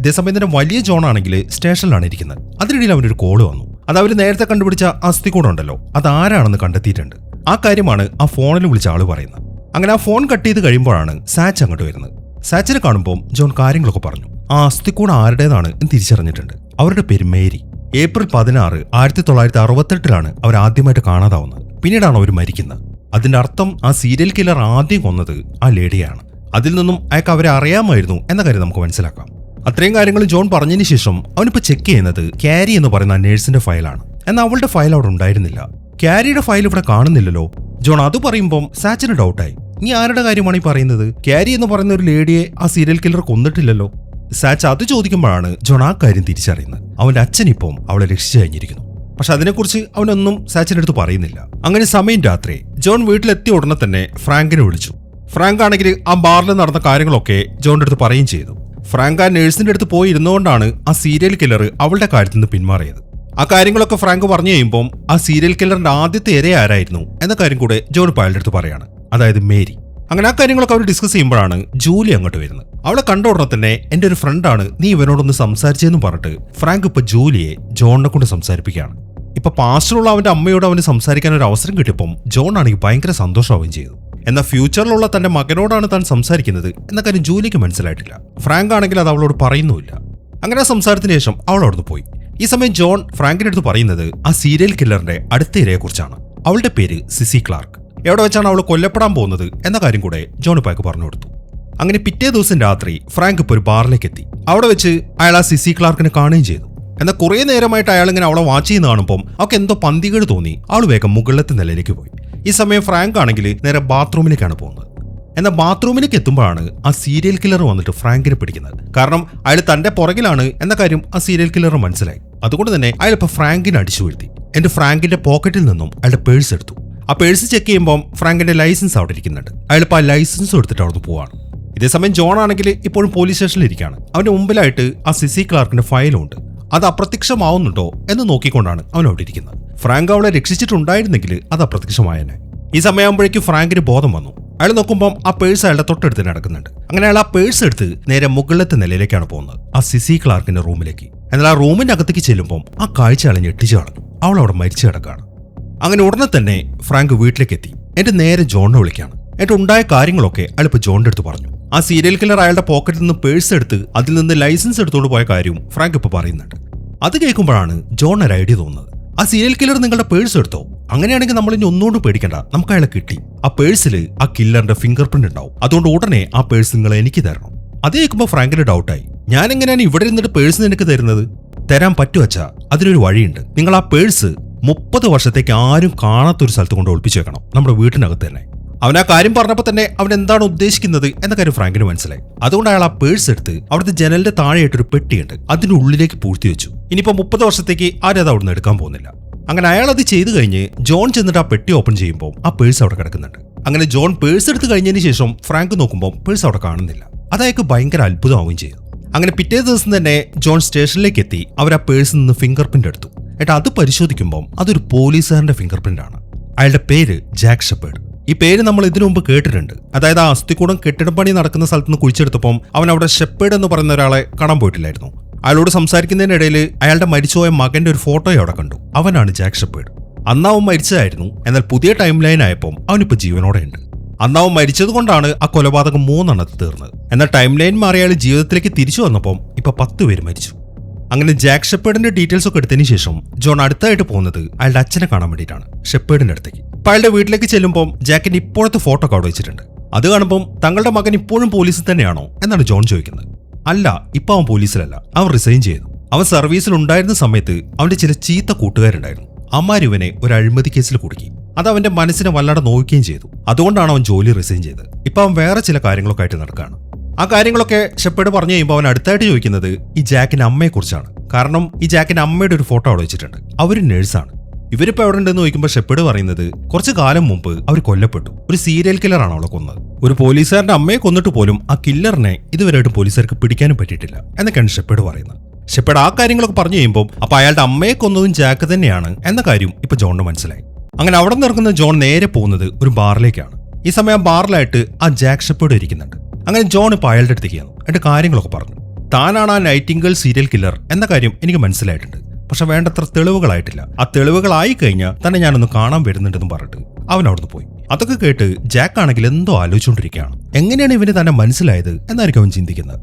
ഇതേസമയം തന്നെ വലിയ ജോൺ ആണെങ്കിൽ സ്റ്റേഷനിലാണ് ഇരിക്കുന്നത്. അതിനിടയിൽ അവനൊരു കോള് വന്നു. അത് അവർ നേരത്തെ കണ്ടുപിടിച്ച അസ്ഥികൂടം ഉണ്ടല്ലോ, അതാരാണെന്ന് കണ്ടെത്തിയിട്ടുണ്ട്. ആ കാര്യമാണ് ആ ഫോണിൽ വിളിച്ച ആള് പറയുന്നത്. അങ്ങനെ ആ ഫോൺ കട്ട് ചെയ്ത് കഴിയുമ്പോഴാണ് സാച്ച് അങ്ങോട്ട് വരുന്നത്. സാച്ചിനെ കാണുമ്പോൾ ജോൺ കാര്യങ്ങളൊക്കെ പറഞ്ഞു. ആ അസ്ഥികൂടം ആരുടേതാണ് എന്ന് തിരിച്ചറിഞ്ഞിട്ടുണ്ട്. അവരുടെ പേര് മേരി. ഏപ്രിൽ 16, 1968 അവർ ആദ്യമായിട്ട് കാണാതാവുന്നത്. പിന്നീടാണ് അവർ മരിക്കുന്നത്. അതിന്റെ അർത്ഥം ആ സീരിയൽ കില്ലർ ആദ്യം കൊന്നത് ആ ലേഡിയാണ്. അതിൽ നിന്നും അയാൾക്ക് അവരെ അറിയാമായിരുന്നു എന്ന കാര്യം നമുക്ക് മനസ്സിലാക്കാം. അത്രയും കാര്യങ്ങൾ ജോൺ പറഞ്ഞതിന് ശേഷം അവനിപ്പോൾ ചെക്ക് ചെയ്യുന്നത് ക്യാരി എന്ന് പറയുന്ന നേഴ്സിന്റെ ഫയലാണ്. എന്നാൽ അവളുടെ ഫയൽ അവിടെ ഉണ്ടായിരുന്നില്ല. ക്യാരിയുടെ ഫയൽ ഇവിടെ കാണുന്നില്ലല്ലോ. ജോൺ അത് പറയുമ്പോൾ സാച്ചിന് ഡൗട്ടായി. നീ ആരുടെ കാര്യമാണ് ഈ പറയുന്നത്? ക്യാരി എന്ന് പറയുന്ന ഒരു ലേഡിയെ ആ സീരിയൽ കില്ലർ കൊന്നിട്ടില്ലല്ലോ. സാച്ച് അത് ചോദിക്കുമ്പോഴാണ് ജോൺ ആ കാര്യം തിരിച്ചറിയുന്നത്. അവന്റെ അച്ഛൻ ഇപ്പം അവളെ രക്ഷിച്ചു കഴിഞ്ഞിരിക്കുന്നു. പക്ഷെ അതിനെക്കുറിച്ച് അവനൊന്നും സാച്ചിന്റെ അടുത്ത് പറയുന്നില്ല. അങ്ങനെ സമയം രാത്രി. ജോൺ വീട്ടിലെത്തിയ ഉടനെ തന്നെ ഫ്രാങ്കിനെ വിളിച്ചു. ഫ്രാങ്ക് ആണെങ്കിൽ ആ ബാറിൽ നടന്ന കാര്യങ്ങളൊക്കെ ജോണിന്റെ അടുത്ത് പറയുകയും ചെയ്തു. ഫ്രാങ്ക് ആ നേഴ്സിന്റെ അടുത്ത് പോയി ഇരുന്നുകൊണ്ടാണ് ആ സീരിയൽ കില്ലർ അവളുടെ കാര്യത്തിൽ നിന്ന് പിന്മാറിയത്. ആ കാര്യങ്ങളൊക്കെ ഫ്രാങ്ക് പറഞ്ഞു കഴിയുമ്പോൾ ആ സീരിയൽ കില്ലറിന്റെ ആദ്യത്തെ ഇര ആരായിരുന്നു എന്ന കാര്യം കൂടെ ജോൺ അയാളുടെ അടുത്ത് പറയാണ്, അതായത് മേരി. അങ്ങനെ ആ കാര്യങ്ങളൊക്കെ അവർ ഡിസ്കസ് ചെയ്യുമ്പോഴാണ് ജൂലി അങ്ങോട്ട് വരുന്നത്. അവളെ കണ്ട ഉടനെ തന്നെ എന്റെ ഒരു ഫ്രണ്ടാണ്, നീ ഇവനോടൊന്ന് സംസാരിച്ചെന്നും പറഞ്ഞിട്ട് ഫ്രാങ്ക് ഇപ്പൊ ജൂലിയെ ജോണിനെ കൊണ്ട് സംസാരിപ്പിക്കുകയാണ്. ഇപ്പൊ പാസ്റ്ററുള്ള അവന്റെ അമ്മയോട് അവന് സംസാരിക്കാൻ ഒരു അവസരം കിട്ടിയപ്പം ജോൺ ആണെങ്കിൽ ഭയങ്കര സന്തോഷമാവുകയും ചെയ്തു. എന്നാൽ ഫ്യൂച്ചറിലുള്ള തന്റെ മകനോടാണ് താൻ സംസാരിക്കുന്നത് എന്ന കാര്യം ജൂലിക്ക് മനസ്സിലായിട്ടില്ല. ഫ്രാങ്ക് ആണെങ്കിൽ അത് അവളോട് പറയുന്നുമില്ല. അങ്ങനെ ആ സംസാരത്തിന് ശേഷം അവൾ അവിടുന്ന് പോയി. ഈ സമയം ജോൺ ഫ്രാങ്കിന്റെ അടുത്ത് പറയുന്നത് ആ സീരിയൽ കില്ലറിന്റെ അടുത്ത ഇരയെ കുറിച്ചാണ്. അവളുടെ പേര് സിസി ക്ലാർക്ക്. എവിടെ വെച്ചാണ് അവൾ കൊല്ലപ്പെടാൻ പോകുന്നത് എന്ന കാര്യം കൂടെ ജോൺ ഇപ്പാക്ക് പറഞ്ഞു കൊടുത്തു. അങ്ങനെ പിറ്റേ ദിവസം രാത്രി ഫ്രാങ്ക് ഇപ്പോൾ ഒരു ബാറിലേക്ക് എത്തി. അവിടെ വെച്ച് അയാൾ ആ സിസി ക്ലാർക്കിനെ കാണുകയും ചെയ്തു. എന്നാൽ കുറേ നേരമായിട്ട് അയാൾ ഇങ്ങനെ അവളെ വാച്ച് ചെയ്യുന്ന കാണുമ്പോൾ അവൾക്ക് എന്തോ പന്തികേട് തോന്നി. അവൾ വേഗം മുകളിലത്തെ നിലയിലേക്ക് പോയി. ഈ സമയം ഫ്രാങ്ക് ആണെങ്കിൽ നേരെ ബാത്റൂമിലേക്കാണ് പോകുന്നത്. എന്നാൽ ബാത്റൂമിലേക്ക് എത്തുമ്പോഴാണ് ആ സീരിയൽ കില്ലർ വന്നിട്ട് ഫ്രാങ്കിനെ പിടിക്കുന്നത്. കാരണം അയാൾ തന്റെ പുറകിലാണ് എന്ന കാര്യം ആ സീരിയൽ കില്ലർ മനസ്സിലായി. അതുകൊണ്ട് തന്നെ അയാൾ ഇപ്പോൾ ഫ്രാങ്കിനെ അടിച്ചു വീഴ്ത്തി. എന്നിട്ട് ഫ്രാങ്കിന്റെ പോക്കറ്റിൽ നിന്നും അയാളുടെ പേഴ്സ് എടുത്തു. ആ പേഴ്സ് ചെക്ക് ചെയ്യുമ്പോൾ ഫ്രാങ്കിന്റെ ലൈസൻസ് അവിടെ ഇരിക്കുന്നുണ്ട്. അയാളിപ്പോൾ ആ ലൈസൻസ് എടുത്തിട്ട് അവിടെ പോവാണ്. ഇതേസമയം ജോൺ ആണെങ്കിൽ ഇപ്പോഴും പോലീസ് സ്റ്റേഷനിൽ ഇരിക്കുകയാണ്. അവന്റെ മുമ്പിലായിട്ട് ആ സിസി ക്ലാർക്കിന്റെ ഫയലുണ്ട്. അത് അപ്രത്യക്ഷമാവുന്നുണ്ടോ എന്ന് നോക്കിക്കൊണ്ടാണ് അവൻ അവിടെ ഇരിക്കുന്നത്. ഫ്രാങ്ക് അവളെ രക്ഷിച്ചിട്ടുണ്ടായിരുന്നെങ്കിൽ അത് അപ്രത്യക്ഷമായേനെ. ഈ സമയമാകുമ്പോഴേക്കും ഫ്രാങ്കിന് ബോധം വന്നു. അയാൾ നോക്കുമ്പോൾ ആ പേഴ്സ് അയാളുടെ തൊട്ടടുത്ത് നടക്കുന്നുണ്ട്. അങ്ങനെ അയാൾ ആ പേഴ്സ് എടുത്ത് നേരെ മുകളിലത്തെ നിലയിലേക്കാണ് പോകുന്നത്, ആ സിസി ക്ലാർക്കിന്റെ റൂമിലേക്ക്. എന്നാൽ ആ റൂമിന്റെ അകത്തേക്ക് ചെല്ലുമ്പോൾ ആ കാഴ്ച അയാളെ ഞെട്ടിച്ചു കളഞ്ഞു. അവൾ അവിടെ മരിച്ചു കിടക്കുകയാണ്. അങ്ങനെ ഉടനെ തന്നെ ഫ്രാങ്ക് വീട്ടിലേക്ക് എത്തി. എന്നിട്ട് നേരെ ജോണിനെ വിളിക്കുകയാണ്. എന്നിട്ട് ഉണ്ടായ കാര്യങ്ങളൊക്കെ അയാൾ ഇപ്പോൾ ജോണിന്റെ അടുത്ത് പറഞ്ഞു. ആ സീരിയൽ കില്ലർ അയാളുടെ പോക്കറ്റിൽ നിന്ന് പേഴ്സ് എടുത്ത് അതിൽ നിന്ന് ലൈസൻസ് എടുത്തുകൊണ്ട് പോയ കാര്യവും ഫ്രാങ്ക് ഇപ്പോൾ പറയുന്നുണ്ട്. അത് കേൾക്കുമ്പോഴാണ് ജോൺ ഒരു ഐഡിയ തോന്നുന്നത്. ആ സീരിയൽ കില്ലർ നിങ്ങളുടെ പേഴ്സ് എടുത്തോ? അങ്ങനെയാണെങ്കിൽ നമ്മൾ ഇനി ഒന്നുകൊണ്ടും പേടിക്കണ്ട, നമുക്ക് അയാളെ കിട്ടി. ആ പേഴ്സിൽ ആ കില്ലറിന്റെ ഫിംഗർ പ്രിന്റ് ഉണ്ടാവും. അതുകൊണ്ട് ഉടനെ ആ പേഴ്സ് നിങ്ങൾ എനിക്ക് തരണം. അത് കേൾക്കുമ്പോൾ ഫ്രാങ്കിന് ഡൗട്ടായി. ഞാൻ എങ്ങനെയാണ് ഇവിടെ ഇരുന്നിട്ട് പേഴ്സ് നിനക്ക് തരുന്നത്? തരാൻ പറ്റുവച്ചാ അതിനൊരു വഴിയുണ്ട്. നിങ്ങൾ ആ പേഴ്സ് 30 വർഷത്തേക്ക് ആരും കാണാത്തൊരു സ്ഥലത്ത് കൊണ്ട് ഒളിപ്പിച്ചു വെക്കണം, നമ്മുടെ വീട്ടിനകത്ത് തന്നെ. അവൻ ആ കാര്യം പറഞ്ഞപ്പോൾ തന്നെ അവൻ എന്താണ് ഉദ്ദേശിക്കുന്നത് എന്ന കാര്യം ഫ്രാങ്കിന് മനസ്സിലായി. അതുകൊണ്ട് അയാൾ ആ പേഴ്സ് എടുത്ത് അവിടുത്തെ ജനലിന്റെ താഴെയായിട്ടൊരു പെട്ടിയുണ്ട്, അതിന്റെ ഉള്ളിലേക്ക് പൂഴ്ത്തി വെച്ചു. ഇനിയിപ്പോ 30 വർഷത്തേക്ക് ആരും അത് അവിടുന്ന് എടുക്കാൻ പോകുന്നില്ല. അങ്ങനെ അയാൾ അത് ചെയ്തു കഴിഞ്ഞ് ജോൺ ചെന്നിട്ട് ആ പെട്ടി ഓപ്പൺ ചെയ്യുമ്പോൾ ആ പേഴ്സ് അവിടെ കിടക്കുന്നുണ്ട്. അങ്ങനെ ജോൺ പേഴ്സ് എടുത്ത് കഴിഞ്ഞതിന് ശേഷം ഫ്രാങ്ക് നോക്കുമ്പോൾ പേഴ്സ് അവിടെ കാണുന്നില്ല. അത് അയാൾക്ക് ഭയങ്കര അത്ഭുതമാവുകയും ചെയ്തു. അങ്ങനെ പിറ്റേ ദിവസം തന്നെ ജോൺ സ്റ്റേഷനിലേക്ക് എത്തി. അവർ ആ പേഴ്സിൽ നിന്ന് ഫിംഗർ പ്രിന്റ് എടുത്തു. എന്നിട്ട് അത് പരിശോധിക്കുമ്പോൾ അതൊരു പോലീസുകാരന്റെ ഫിംഗർ പ്രിന്റ് ആണ്. അയാളുടെ പേര് ജാക്ക് ഷെപ്പേർഡ്. ഈ പേര് നമ്മൾ ഇതിനു മുമ്പ് കേട്ടിട്ടുണ്ട്. അതായത് ആ അസ്ഥിക്കൂടം കെട്ടിടം പണി നടക്കുന്ന സ്ഥലത്ത് നിന്ന് കുഴിച്ചെടുത്തപ്പം അവൻ അവിടെ ഷെപ്പേർഡ് എന്ന് പറയുന്ന ഒരാളെ കാണാൻ പോയിട്ടില്ലായിരുന്നു. അയാളോട് സംസാരിക്കുന്നതിനിടയിൽ അയാളുടെ മരിച്ചുപോയ മകന്റെ ഒരു ഫോട്ടോയെ അവിടെ കണ്ടു. അവനാണ് ജാക്ക് ഷെപ്പേർഡ്. അന്നാവും മരിച്ചതായിരുന്നു. എന്നാൽ പുതിയ ടൈം ലൈൻ ആയപ്പോൾ അവനിപ്പോൾ ജീവനോടെ ഉണ്ട്. അന്നാവും മരിച്ചത് കൊണ്ടാണ് ആ കൊലപാതകം 3 എണ്ണത്തിൽ തീർന്നത്. എന്നാൽ ടൈം ലൈൻ മാറി അയാൾ ജീവിതത്തിലേക്ക് തിരിച്ചു വന്നപ്പം ഇപ്പൊ 10 പേര് മരിച്ചു. അങ്ങനെ ജാക്ക് ഷെപ്പേർഡിന്റെ ഡീറ്റെയിൽസ് ഒക്കെ എടുത്തതിന് ശേഷം ജോൺ അടുത്തായിട്ട് പോകുന്നത് അയാളുടെ അച്ഛനെ കാണാൻ വേണ്ടിയിട്ടാണ്, ഷെപ്പേർഡിന്റെ അടുത്തേക്ക്. അപ്പൊ അയാളുടെ വീട്ടിലേക്ക് ചെല്ലുമ്പോൾ ജാക്കിന്റെ ഇപ്പോഴത്തെ ഫോട്ടോ അവിടെ വെച്ചിട്ടുണ്ട്. അത് കാണുമ്പോൾ തങ്ങളുടെ മകൻ ഇപ്പോഴും പോലീസിൽ തന്നെയാണോ എന്നാണ് ജോൺ ചോദിക്കുന്നത്. അല്ല, ഇപ്പൊ അവൻ പോലീസിലല്ല, അവൻ റിസൈൻ ചെയ്തു. അവൻ സർവീസിൽ ഉണ്ടായിരുന്ന സമയത്ത് അവന്റെ ചില ചീത്ത കൂട്ടുകാരുണ്ടായിരുന്നു. അമ്മാരിവനെ ഒരു അഴിമതി കേസിൽ കുടുക്കി. അത് അവന്റെ മനസ്സിനെ വല്ലാതെ നോക്കുകയും ചെയ്തു. അതുകൊണ്ടാണ് അവൻ ജോലി റിസൈൻ ചെയ്തത്. ഇപ്പൊ അവൻ വേറെ ചില കാര്യങ്ങളൊക്കെ ആയിട്ട് നടക്കുകയാണ്. ആ കാര്യങ്ങളൊക്കെ ഷെപ്പേർഡ് പറഞ്ഞു കഴിയുമ്പോൾ അവൻ അടുത്തായിട്ട് ചോദിക്കുന്നത് ഈ ജാക്കിന്റെ അമ്മയെക്കുറിച്ചാണ്. കാരണം ഈ ജാക്കിന്റെ അമ്മയുടെ ഒരു ഫോട്ടോ അവിടെ വെച്ചിട്ടുണ്ട്. അവര് നേഴ്സാണ്. ഇവരിപ്പോ എവിടെ ഉണ്ടെന്ന് ചോദിക്കുമ്പോൾ ഷെപ്പേർഡ് പറയുന്നത് കുറച്ചു കാലം മുമ്പ് അവർ കൊല്ലപ്പെട്ടു. ഒരു സീരിയൽ കില്ലറാണ് അവളെ കൊന്നത്. ഒരു പോലീസുകാരന്റെ അമ്മയെ കൊന്നിട്ട് പോലും ആ കില്ലറിനെ ഇതുവരെയായിട്ട് പോലീസുകാർക്ക് പിടിക്കാനും പറ്റിയിട്ടില്ല എന്നൊക്കെയാണ് ഷെപ്പേർഡ് പറയുന്നത്. ഷെപ്പേർഡ് ആ കാര്യങ്ങളൊക്കെ പറഞ്ഞു കഴിയുമ്പോൾ അപ്പൊ അയാളുടെ അമ്മയെ കൊന്നതും ജാക്ക് തന്നെയാണ് എന്ന കാര്യം ഇപ്പൊ ജോണിന് മനസ്സിലായി. അങ്ങനെ അവിടെ നിൽക്കുന്ന ജോൺ നേരെ പോകുന്നത് ഒരു ബാറിലേക്കാണ്. ഈ സമയം ബാറിലായിട്ട് ആ ജാക്ക് ഷെപ്പേർഡ് ഇരിക്കുന്നുണ്ട്. അങ്ങനെ ജോൺ ഇപ്പൊ അയാളുടെ അടുത്തേക്ക് ചെന്നു. എന്റെ കാര്യങ്ങളൊക്കെ പറഞ്ഞു. താനാണ് ആ നൈറ്റിംഗേൽ സീരിയൽ കില്ലർ എന്ന കാര്യം എനിക്ക് മനസ്സിലായിട്ടുണ്ട്. പക്ഷെ വേണ്ടത്ര തെളിവുകളായിട്ടില്ല. ആ തെളിവുകളായി കഴിഞ്ഞാൽ തന്നെ ഞാനൊന്ന് കാണാൻ വരുന്നുണ്ടെന്ന് പറഞ്ഞിട്ട് അവൻ അവിടുന്ന് പോയി. അതൊക്കെ കേട്ട് ജാക്ക് ആണെങ്കിൽ എന്തോ ആലോചിച്ചുകൊണ്ടിരിക്കുകയാണ്. എങ്ങനെയാണ് ഇവന് തന്നെ മനസ്സിലായത് എന്നായിരിക്കും അവൻ ചിന്തിക്കുന്നത്.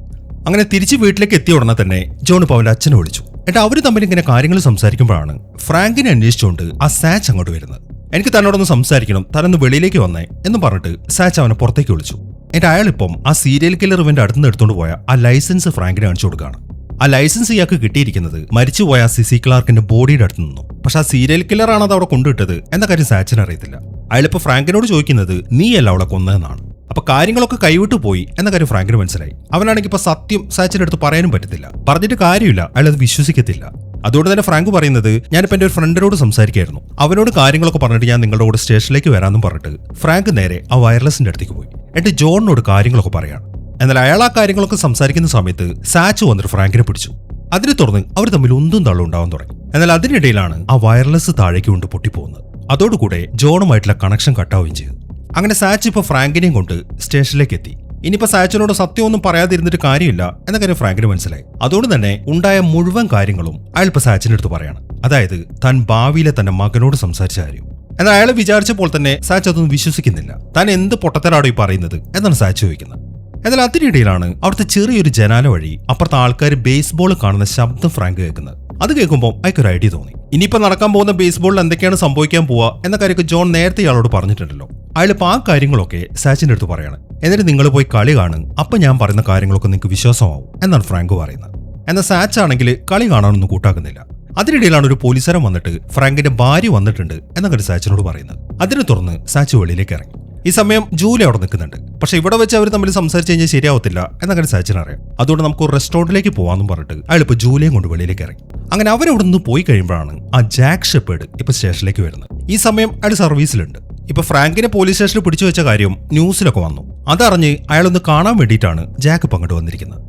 അങ്ങനെ തിരിച്ച് വീട്ടിലേക്ക് എത്തിയ ഉടനെ തന്നെ ജോൺ ഇപ്പോൾ അവന്റെ അച്ഛനെ വിളിച്ചു. എന്നിട്ട് അവര് തമ്മിൽ ഇങ്ങനെ കാര്യങ്ങൾ സംസാരിക്കുമ്പോഴാണ് ഫ്രാങ്കിനെ അന്വേഷിച്ചുകൊണ്ട് ആ സാച്ച് അങ്ങോട്ട് വരുന്നത്. എനിക്ക് തന്നോടൊന്ന് സംസാരിക്കണം, തന്നൊന്ന് വെളിയിലേക്ക് വന്നേ എന്ന് പറഞ്ഞിട്ട് സാച്ച് അവനെ പുറത്തേക്ക് വിളിച്ചു. എന്നിട്ട് അയാളിപ്പം ആ സീരിയൽ കില്ലർ ഇവന്റെ അടുത്തുനിന്ന് എടുത്തുകൊണ്ട് പോയ ആ ലൈസൻസ് ഫ്രാങ്കിനെ കാണിച്ചു കൊടുക്കുകയാണ്. ആ ലൈസൻസ് ഇയാൾക്ക് കിട്ടിയിരിക്കുന്നത് മരിച്ചുപോയ ആ സിസി ക്ലാർക്കിന്റെ ബോഡിയുടെ അടുത്ത് നിന്നു. പക്ഷെ ആ സീരിയൽ കില്ലറാണ് അത് അവിടെ കൊണ്ടുവിട്ടത് എന്ന കാര്യം സാച്ചിന് അറിയത്തില്ല. അയാളിപ്പോ ഫ്രാങ്കിനോട് ചോദിക്കുന്നത് നീയല്ല അവളെ കൊന്നതെന്നാണ്. അപ്പൊ കാര്യങ്ങളൊക്കെ കൈവിട്ടു പോയി എന്ന കാര്യം ഫ്രാങ്കിന് മനസ്സിലായി. അവനാണെങ്കിൽ ഇപ്പൊ സത്യം സാച്ചിന്റെ അടുത്ത് പറയാനും പറ്റത്തില്ല. പറഞ്ഞിട്ട് കാര്യമില്ല, അയാൾ അത് വിശ്വസിക്കത്തില്ല. അതുകൊണ്ട് തന്നെ ഫ്രാങ്ക് പറയുന്നത് ഞാനിപ്പോൾ എൻ്റെ ഒരു ഫ്രണ്ടിനോട് സംസാരിക്കായിരുന്നു, അവനോട് കാര്യങ്ങളൊക്കെ പറഞ്ഞിട്ട് ഞാൻ നിങ്ങളുടെ കൂടെ സ്റ്റേഷനിലേക്ക് വരാമെന്നും പറഞ്ഞിട്ട് ഫ്രാങ്ക് നേരെ ആ വയർലെസിന്റെ അടുത്തേക്ക് പോയി. എന്നിട്ട് ജോണിനോട് കാര്യങ്ങളൊക്കെ പറയാണ്. എന്നാൽ അയാൾ ആ കാര്യങ്ങളൊക്കെ സംസാരിക്കുന്ന സമയത്ത് സാച്ച് വന്നിട്ട് ഫ്രാങ്കിനെ പിടിച്ചു. അതിനെ തുടർന്ന് അവർ തമ്മിൽ ഉന്തും തള്ളും ഉണ്ടാവാൻ തുടങ്ങി. എന്നാൽ അതിനിടയിലാണ് ആ വയർലെസ് താഴേക്ക് കൊണ്ട് പൊട്ടിപ്പോകുന്നത്. അതോടുകൂടെ ജോണുമായിട്ടുള്ള കണക്ഷൻ കട്ടാവുകയും ചെയ്തു. അങ്ങനെ സാച്ച് ഇപ്പോൾ ഫ്രാങ്കിനെയും കൊണ്ട് സ്റ്റേഷനിലേക്ക് എത്തി. ഇനിയിപ്പോൾ സാച്ചിനോട് സത്യമൊന്നും പറയാതിരുന്നിട്ട് കാര്യമില്ല എന്ന കാര്യം ഫ്രാങ്കിന് മനസ്സിലായി. അതുകൊണ്ട് തന്നെ ഉണ്ടായ മുഴുവൻ കാര്യങ്ങളും അയാൾ ഇപ്പോൾ സാച്ചിന്റെ അടുത്ത് പറയാണ്. അതായത് താൻ ഭാവിയിലെ തന്റെ മകനോട് സംസാരിച്ച കാര്യം. എന്നാൽ അയാൾ വിചാരിച്ചപ്പോൾ തന്നെ സാച്ച് അതൊന്നും വിശ്വസിക്കുന്നില്ല. താൻ എന്ത് പൊട്ടത്തരാടോ ഈ പറയുന്നത് എന്നാണ് സാച്ച് ചോദിക്കുന്നത്. എന്നാൽ അതിനിടയിലാണ് അവിടുത്തെ ചെറിയൊരു ജനാല വഴി അപ്പുറത്തെ ആൾക്കാർ ബേസ്ബോൾ കാണുന്ന ശബ്ദം ഫ്രാങ്ക് കേൾക്കുന്നത്. അത് കേൾക്കുമ്പോൾ അയാൾക്കൊരു ഐഡിയ തോന്നി. ഇനിയിപ്പോൾ നടക്കാൻ പോകുന്ന ബേസ്ബോളിൽ എന്തൊക്കെയാണ് സംഭവിക്കാൻ പോവുക എന്ന കാര്യമൊക്കെ ജോൺ നേരത്തെ ഇയാളോട് പറഞ്ഞിട്ടുണ്ടല്ലോ. അയാളിപ്പോൾ ആ കാര്യങ്ങളൊക്കെ സാച്ചിന്റെ അടുത്ത് പറയാണ്. എന്നിട്ട് നിങ്ങൾ പോയി കളി കാണും, അപ്പൊ ഞാൻ പറയുന്ന കാര്യങ്ങളൊക്കെ നിങ്ങൾക്ക് വിശ്വാസമാവും എന്നാണ് ഫ്രാങ്ക് പറയുന്നത്. എന്നാൽ സാച്ച് ആണെങ്കിൽ കളി കാണാനൊന്നും കൂട്ടാക്കുന്നില്ല. അതിനിടയിലാണ് ഒരു പോലീസുകാരൻ വന്നിട്ട് ഫ്രാങ്കിന്റെ ഭാര്യ വന്നിട്ടുണ്ട് എന്നൊക്കെ സാച്ചിനോട് പറയുന്നത്. അതിനെ തുറന്ന് സാച്ച് വെളിയിലേക്ക് ഇറങ്ങി. ഈ സമയം ജൂലി അവിടെ നിൽക്കുന്നുണ്ട്. പക്ഷെ ഇവിടെ വെച്ച് അവർ തമ്മിൽ സംസാരിച്ച് കഴിഞ്ഞാൽ ശരിയാവത്തില്ല എന്നൊക്കെ സാച്ചിന് അറിയാം. അതുകൊണ്ട് നമുക്ക് ഒരു റെസ്റ്റോറന്റിലേക്ക് പോകാമെന്നും പറഞ്ഞിട്ട് അയാൾ ഇപ്പൊ ജൂലിയും കൊണ്ട് വെളിയിലേക്ക് ഇറങ്ങി. അങ്ങനെ അവരവിടെ നിന്ന് പോയി കഴിയുമ്പോഴാണ് ആ ജാക്ക് ഷെപ്പേർഡ് ഇപ്പൊ സ്റ്റേഷനിലേക്ക് വരുന്നത്. ഈ സമയം അയാൾ സർവീസിലുണ്ട്. ഇപ്പൊ ഫ്രാങ്കിനെ പോലീസ് സ്റ്റേഷനിൽ പിടിച്ചു വെച്ച കാര്യം ന്യൂസിലൊക്കെ വന്നു. അതറിഞ്ഞ് അയാളൊന്ന് കാണാൻ വേണ്ടിയിട്ടാണ് ജാക്ക് പങ്കിട്ട് വന്നിരിക്കുന്നത്.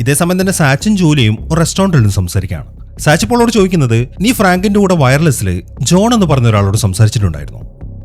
ഇതേസമയം തന്നെ സാച്ചും ജൂലിയും ഒരു റെസ്റ്റോറന്റിൽ നിന്ന് സംസാരിക്കുകയാണ്. സാച്ച് പോളോട് ചോദിക്കുന്നത്, നീ ഫ്രാങ്കിന്റെ കൂടെ വയർലെസ്സിൽ ജോൺ എന്ന് പറഞ്ഞ ഒരാളോട് സംസാരിച്ചിട്ടുണ്ടായിരുന്നു?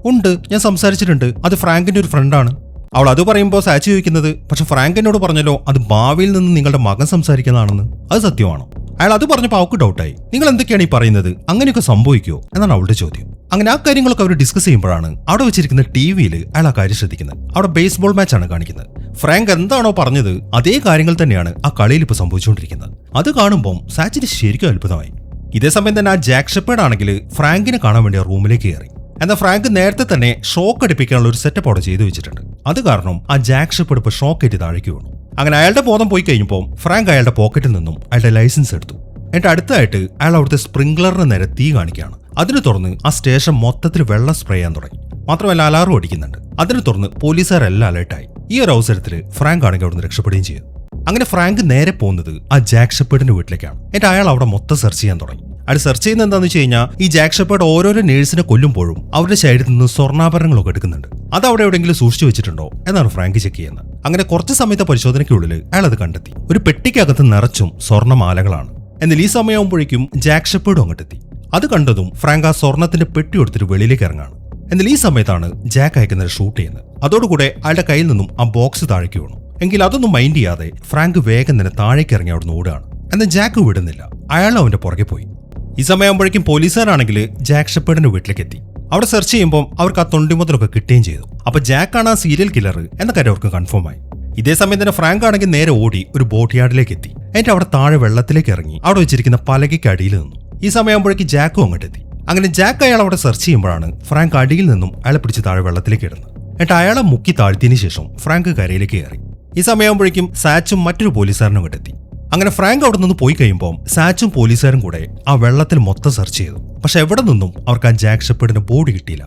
ഉണ്ട്, ഞാൻ സംസാരിച്ചിട്ടുണ്ട്. അത് ഫ്രാങ്കിന്റെ ഒരു ഫ്രണ്ടാണ്. അവൾ അത് പറയുമ്പോൾ സാച്ച് ചോദിക്കുന്നത്, പക്ഷെ ഫ്രാങ്ക് എന്നോട് പറഞ്ഞല്ലോ അത് ഭാവിയിൽ നിന്ന് നിങ്ങളുടെ മകൻ സംസാരിക്കുന്നതാണെന്ന്. അത് സത്യമാണോ? അയാൾ അത് പറഞ്ഞപ്പോൾ അവൾക്ക് ഡൗട്ടായി. നിങ്ങൾ എന്തൊക്കെയാണ് ഈ പറയുന്നത്? അങ്ങനെയൊക്കെ സംഭവിക്കുമോ എന്നാണ് അവളുടെ ചോദ്യം. അങ്ങനെ ആ കാര്യങ്ങളൊക്കെ അവർ ഡിസ്കസ് ചെയ്യുമ്പോഴാണ് അവിടെ വെച്ചിരിക്കുന്ന ടിവിയിൽ അയാൾ ആ കാര്യം ശ്രദ്ധിക്കുന്നത്. അവിടെ ബേസ്ബോൾ മാച്ചാണ് കാണിക്കുന്നത്. ഫ്രാങ്ക് എന്താണോ പറഞ്ഞത് അതേ കാര്യങ്ങൾ തന്നെയാണ് ആ കളിയിൽ ഇപ്പോൾ സംഭവിച്ചുകൊണ്ടിരിക്കുന്നത്. അത് കാണുമ്പോൾ സാച്ചിന് ശരിക്കും അത്ഭുതമായി. ഇതേസമയം തന്നെ ആ ജാക്ക് ഷെപ്പേർഡ് ആണെങ്കിൽ ഫ്രാങ്കിനെ കാണാൻ വേണ്ടി ആ റൂമിലേക്ക് കയറി. എന്നാൽ ഫ്രാങ്ക് നേരത്തെ തന്നെ ഷോക്ക് അടിപ്പിക്കാനുള്ള ഒരു സെറ്റപ്പ് അവിടെ ചെയ്തു വെച്ചിട്ടുണ്ട്. അത് കാരണം ആ ജാക്ക് ഷെപ്പേർഡ് ഇപ്പോൾ ഷോക്ക് ഏറ്റ് താഴേക്ക് വീണു. അങ്ങനെ അയാളുടെ ബോധം പോയി കഴിഞ്ഞപ്പോൾ ഫ്രാങ്ക് അയാളുടെ പോക്കറ്റിൽ നിന്നും അയാളുടെ ലൈസൻസ് എടുത്തു. എന്നിട്ട് അടുത്തായിട്ട് അയാൾ അവിടുത്തെ സ്പ്രിംഗ്ലറിന് നേരെ തീ കാണിക്കുകയാണ്. അതിന് തുറന്ന് ആ സ്റ്റേഷൻ മൊത്തത്തിൽ വെള്ളം സ്പ്രേ ചെയ്യാൻ തുടങ്ങി. മാത്രമല്ല അലാറും അടിക്കുന്നുണ്ട്. അതിന് തുറന്ന് പോലീസുകാരെല്ലാം അലേർട്ടായി. ഈ ഒരു അവസരത്തിൽ ഫ്രാങ്ക് ആണെങ്കിൽ അവിടുന്ന് രക്ഷപ്പെടുകയും ചെയ്തു. അങ്ങനെ ഫ്രാങ്ക് നേരെ പോകുന്നത് ആ ജാക്ക് ഷെപ്പേർഡിന്റെ വീട്ടിലേക്കാണ്. എന്നിട്ട് അയാൾ അവിടെ മൊത്തം സെർച്ച് ചെയ്യാൻ തുടങ്ങി. അയാൾ സെർച്ച് ചെയ്യുന്നത് എന്താണെന്ന് വെച്ച് കഴിഞ്ഞാൽ ഈ ജാക്ക് ഷെപ്പേർഡ് ഓരോരോ നേഴ്സിനെ കൊല്ലുമ്പോഴും അവരുടെ ശരീരത്തിൽ നിന്ന് സ്വർണ്ണാഭരണങ്ങളൊക്കെ എടുക്കുന്നുണ്ട്. അത് അവിടെ എവിടെയെങ്കിലും സൂക്ഷിച്ചു വെച്ചിട്ടുണ്ടോ എന്നാണ് ഫ്രാങ്ക് ചെക്ക് ചെയ്യുന്നത്. അങ്ങനെ കുറച്ച് സമയത്തെ പരിശോധനയ്ക്കുള്ളിൽ അയാൾ അത് കണ്ടെത്തി. ഒരു പെട്ടിക്കകത്ത് നിറച്ചും സ്വർണ്ണമാലകളാണ്. എന്നാൽ ഈ സമയമാകുമ്പോഴേക്കും ജാക്ക് ഷെപ്പേർഡും അങ്ങോട്ടെത്തി. അത് കണ്ടതും ഫ്രാങ്ക് ആ സ്വർണ്ണത്തിന്റെ പെട്ടി എടുത്തിട്ട് വെളിയിലേക്ക് ഇറങ്ങാണ്. എന്നാൽ ഈ സമയത്താണ് ജാക്ക് അയക്കുന്നത് ഷൂട്ട് ചെയ്യുന്നത്. അതോടുകൂടെ അയാളുടെ കയ്യിൽ നിന്നും ആ ബോക്സ് താഴേക്ക് വീണു. എങ്കിൽ അതൊന്നും മൈൻഡ് ചെയ്യാതെ ഫ്രാങ്ക് വേഗം തന്നെ താഴേക്ക് ഇറങ്ങി അവിടെ നിന്ന് ഓടുകയാണ്. എന്നാൽ ജാക്ക് വിടുന്നില്ല. അയാൾ അവന്റെ പുറകെ പോയി. ഈ സമയമാകുമ്പോഴേക്കും പോലീസുകാരാണെങ്കിൽ ജാക്ക് ഷെപ്പേർഡിന്റെ വീട്ടിലേക്ക് എത്തി. അവിടെ സെർച്ച് ചെയ്യുമ്പോൾ അവർക്ക് ആ തൊണ്ടിമുതലൊക്കെ കിട്ടുകയും ചെയ്തു. അപ്പൊ ജാക്കാണ് ആ സീരിയൽ കില്ലർ എന്ന കാര്യം അവർക്ക് കൺഫേം ആയി. ഇതേസമയം തന്നെ ഫ്രാങ്ക് ആണെങ്കിൽ നേരെ ഓടി ഒരു ബോട്ട് യാർഡിലേക്ക് എത്തി. എന്നിട്ട് അവിടെ താഴെ വെള്ളത്തിലേക്ക് ഇറങ്ങി അവിടെ വെച്ചിരിക്കുന്ന പലകയ്ക്ക് അടിയിൽ നിന്നു. ഈ സമയമാകുമ്പോഴേക്കും ജാക്കും അങ്ങോട്ടെത്തി. അങ്ങനെ ജാക്ക് അയാൾ അവിടെ സെർച്ച് ചെയ്യുമ്പോഴാണ് ഫ്രാങ്ക് അടിയിൽ നിന്നും അയാളെ പിടിച്ച് താഴെ വെള്ളത്തിലേക്ക് ഇടുന്നത്. എന്നിട്ട് അയാളെ മുക്കി താഴ്ത്തിയതിനു ശേഷം ഫ്രാങ്ക് കരയിലേക്ക് കയറി. ഈ സമയമാകുമ്പോഴേക്കും സാച്ചും മറ്റൊരു പോലീസുകാരനും അങ്ങോട്ടെത്തി. അങ്ങനെ ഫ്രാങ്ക് അവിടെ നിന്ന് പോയി കഴിയുമ്പോൾ സാച്ചും പോലീസുകാരും കൂടെ ആ വെള്ളത്തിൽ മൊത്തം സെർച്ച് ചെയ്തു. പക്ഷെ എവിടെ നിന്നും അവർക്ക് ആ ജാക്ക് ഷെപ്പേർഡിന്റെ ബോഡി കിട്ടിയില്ല.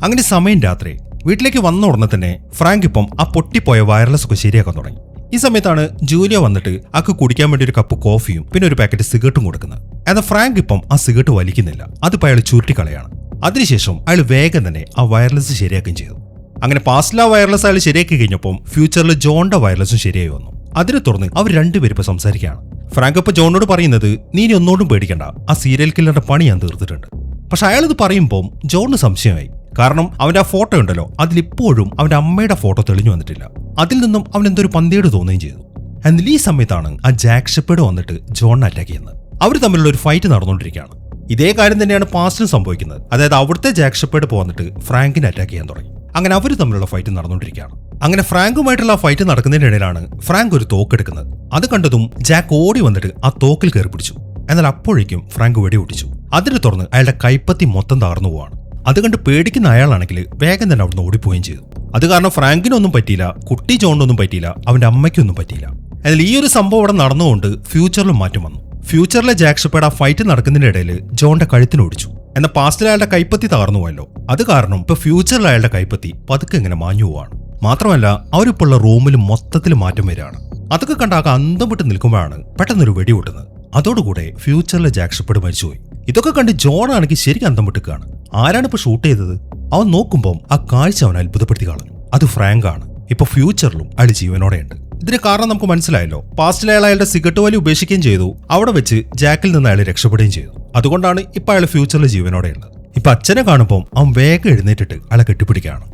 അങ്ങനെ സമയം രാത്രി. വീട്ടിലേക്ക് വന്ന ഉടനെ തന്നെ ഫ്രാങ്ക് ഇപ്പം ആ പൊട്ടിപ്പോയ വയർലെസ് ഒക്കെ ശരിയാക്കാൻ തുടങ്ങി. ഈ സമയത്താണ് ജൂലിയ വന്നിട്ട് ആക്ക് കുടിക്കാൻ വേണ്ടി ഒരു കപ്പ് കോഫിയും പിന്നെ ഒരു പാക്കറ്റ് സിഗരറ്റും കൊടുക്കുന്നത്. എന്നാൽ ഫ്രാങ്ക് ഇപ്പം ആ സിഗരറ്റ് വലിക്കുന്നില്ല. അതിപ്പോൾ അയാൾ ചുരുട്ടിക്കളയാണ്. അതിനുശേഷം അയാൾ വേഗം തന്നെ ആ വയർലെസ് ശരിയാക്കുകയും ചെയ്തു. അങ്ങനെ പാസ്റ്റിലെ ആ വയർലെസ് അയാൾ ശരിയാക്കി കഴിഞ്ഞപ്പോൾ ഫ്യൂച്ചറിൽ ജോണിന്റെ വയർലെസ്സും ശരിയായി വന്നു. അതിനെ തുറന്ന് അവർ രണ്ടുപേരും ഇപ്പൊ സംസാരിക്കുകയാണ്. ഫ്രാങ്ക് ഇപ്പൊ ജോണിനോട് പറയുന്നത്, നീ ഇനി ഒന്നോടും പേടിക്കണ്ട, ആ സീരിയൽ കില്ലറുടെ പണി ഞാൻ തീർത്തിട്ടുണ്ട്. പക്ഷെ അയാൾ ഇത് പറയുമ്പോൾ ജോണിന് സംശയമായി. കാരണം അവന്റെ ആ ഫോട്ടോ ഉണ്ടല്ലോ, അതിലിപ്പോഴും അവന്റെ അമ്മയുടെ ഫോട്ടോ തെളിഞ്ഞു വന്നിട്ടില്ല. അതിൽ നിന്നും അവൻ എന്തൊരു പന്തിയോട് തോന്നുകയും ചെയ്തു. എന്നാൽ ഈ സമയത്താണ് ആ ജാക്ക് ഷെപ്പേർഡ് വന്നിട്ട് ജോണിനെ അറ്റാക്ക് ചെയ്യുന്നത്. അവർ തമ്മിലുള്ള ഒരു ഫൈറ്റ് നടന്നുകൊണ്ടിരിക്കുകയാണ്. ഇതേ കാര്യം തന്നെയാണ് പാസ്റ്റിലും സംഭവിക്കുന്നത്. അതായത് അവിടുത്തെ ജാക്ക് ഷെപ്പേർഡ് വന്നിട്ട് ഫ്രാങ്കിനെ അറ്റാക്ക് ചെയ്യാൻ തുടങ്ങി. അങ്ങനെ അവർ തമ്മിലുള്ള ഫൈറ്റ് നടന്നുകൊണ്ടിരിക്കുകയാണ്. അങ്ങനെ ഫ്രാങ്കുമായിട്ടുള്ള ഫൈറ്റ് നടക്കുന്നതിനിടയിലാണ് ഫ്രാങ്ക് ഒരു തോക്കെടുക്കുന്നത്. അത് കണ്ടതും ജാക്ക് ഓടി വന്നിട്ട് ആ തോക്കിൽ കയറി പിടിച്ചു. എന്നാൽ അപ്പോഴേക്കും ഫ്രാങ്ക് വെടി പൊട്ടിച്ചു. അതിനെ തുറന്ന് അയാളുടെ കൈപ്പത്തി മൊത്തം തകർന്നു പോവാണ്. അത് കണ്ട് പേടിക്കുന്ന അയാളാണെങ്കിൽ വേഗം തന്നെ അവിടുന്ന് ഓടിപ്പോവുകയും ചെയ്തു. അത് കാരണം ഫ്രാങ്കിനൊന്നും പറ്റിയില്ല, കുട്ടി ജോണിനൊന്നും പറ്റിയില്ല, അവന്റെ അമ്മയ്ക്കൊന്നും പറ്റിയില്ല. എന്നാൽ ഈ ഒരു സംഭവം അവിടെ നടന്നുകൊണ്ട് ഫ്യൂച്ചറിലും മാറ്റം വന്നു. ഫ്യൂച്ചറിലെ ജാക്ക് ഷെപ്പേർഡ് ആ ഫൈറ്റ് നടക്കുന്നതിനിടയിൽ ജോണിന്റെ കഴുത്തിന് ഓടിച്ചു. എന്നാൽ പാസ്റ്റിൽ അയാളുടെ കൈപ്പത്തി തകർന്നു പോയല്ലോ. അത് കാരണം ഇപ്പൊ ഫ്യൂച്ചറിൽ അയാളുടെ കൈപ്പത്തി പതുക്കെ ഇങ്ങനെ മാഞ്ഞു പോവാണ്. മാത്രമല്ല അവരിപ്പോൾ ഉള്ള റൂമിൽ മൊത്തത്തിൽ മാറ്റം വരികയാണ്. അതൊക്കെ കണ്ടാകെ അന്തം വിട്ട് നിൽക്കുമ്പോഴാണ് പെട്ടെന്നൊരു വെടി പൊട്ടുന്നത്. അതോടുകൂടെ ഫ്യൂച്ചറിലെ ജാക്ക് ഷെപ്പേർഡ് മരിച്ചുപോയി. ഇതൊക്കെ കണ്ട് ജോൺ ആണെങ്കിൽ ശരിക്കും അന്തം വിട്ടുകയാണ്. ആരാണ് ഇപ്പൊ ഷൂട്ട് ചെയ്തത്? അവൻ നോക്കുമ്പോൾ ആ കാഴ്ച അവൻ അത്ഭുതപ്പെടുത്തി കളഞ്ഞു. അത് ഫ്രാങ്ക് ആണ്. ഇപ്പൊ ഫ്യൂച്ചറിലും അയാൾ ജീവനോടെയുണ്ട്. ഇതിന് കാരണം നമുക്ക് മനസ്സിലായല്ലോ. പാസ്റ്റിൽ അയാൾ അയാളുടെ സിഗരറ്റ് വലി ഉപേക്ഷിക്കുകയും ചെയ്തു. അവിടെ വെച്ച് ജാക്കിൽ നിന്ന് അയാൾ രക്ഷപ്പെടുകയും ചെയ്തു. അതുകൊണ്ടാണ് ഇപ്പൊ അയാൾ ഫ്യൂച്ചറിൽ ജീവനോടെയുള്ളത്. ഇപ്പൊ അച്ഛനെ കാണുമ്പോൾ അവൻ വേഗം എഴുന്നേറ്റിട്ട് അയാളെ കെട്ടിപ്പിടിക്കുകയാണ്.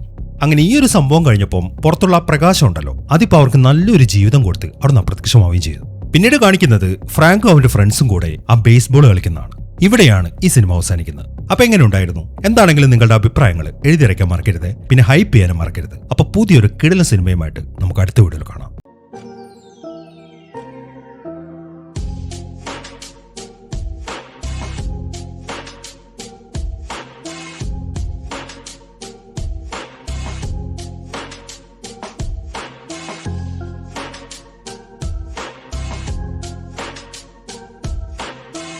അങ്ങനെ ഈ ഒരു സംഭവം കഴിഞ്ഞപ്പോൾ പുറത്തുള്ള ആ പ്രകാശം ഉണ്ടല്ലോ, അതിപ്പോ അവർക്ക് നല്ലൊരു ജീവിതം കൊടുത്ത് അവിടെ നിന്ന് അപ്രത്യക്ഷമാവുകയും ചെയ്തു. പിന്നീട് കാണിക്കുന്നത് ഫ്രാങ്കും അവന്റെ ഫ്രണ്ട്സും കൂടെ ആ ബേസ്ബോൾ കളിക്കുന്നതാണ്. ഇവിടെയാണ് ഈ സിനിമ അവസാനിക്കുന്നത്. അപ്പൊ എങ്ങനെ ഉണ്ടായിരുന്നു? എന്താണെങ്കിലും നിങ്ങളുടെ അഭിപ്രായങ്ങൾ എഴുതിയറിയിക്കാൻ മറക്കരുത്. പിന്നെ ഹൈപ്പ് ചെയ്യാനും മറക്കരുത്. അപ്പൊ പുതിയൊരു കിടിലൻ സിനിമയുമായിട്ട് നമുക്ക് അടുത്ത വീഡിയോയിൽ കാണാം.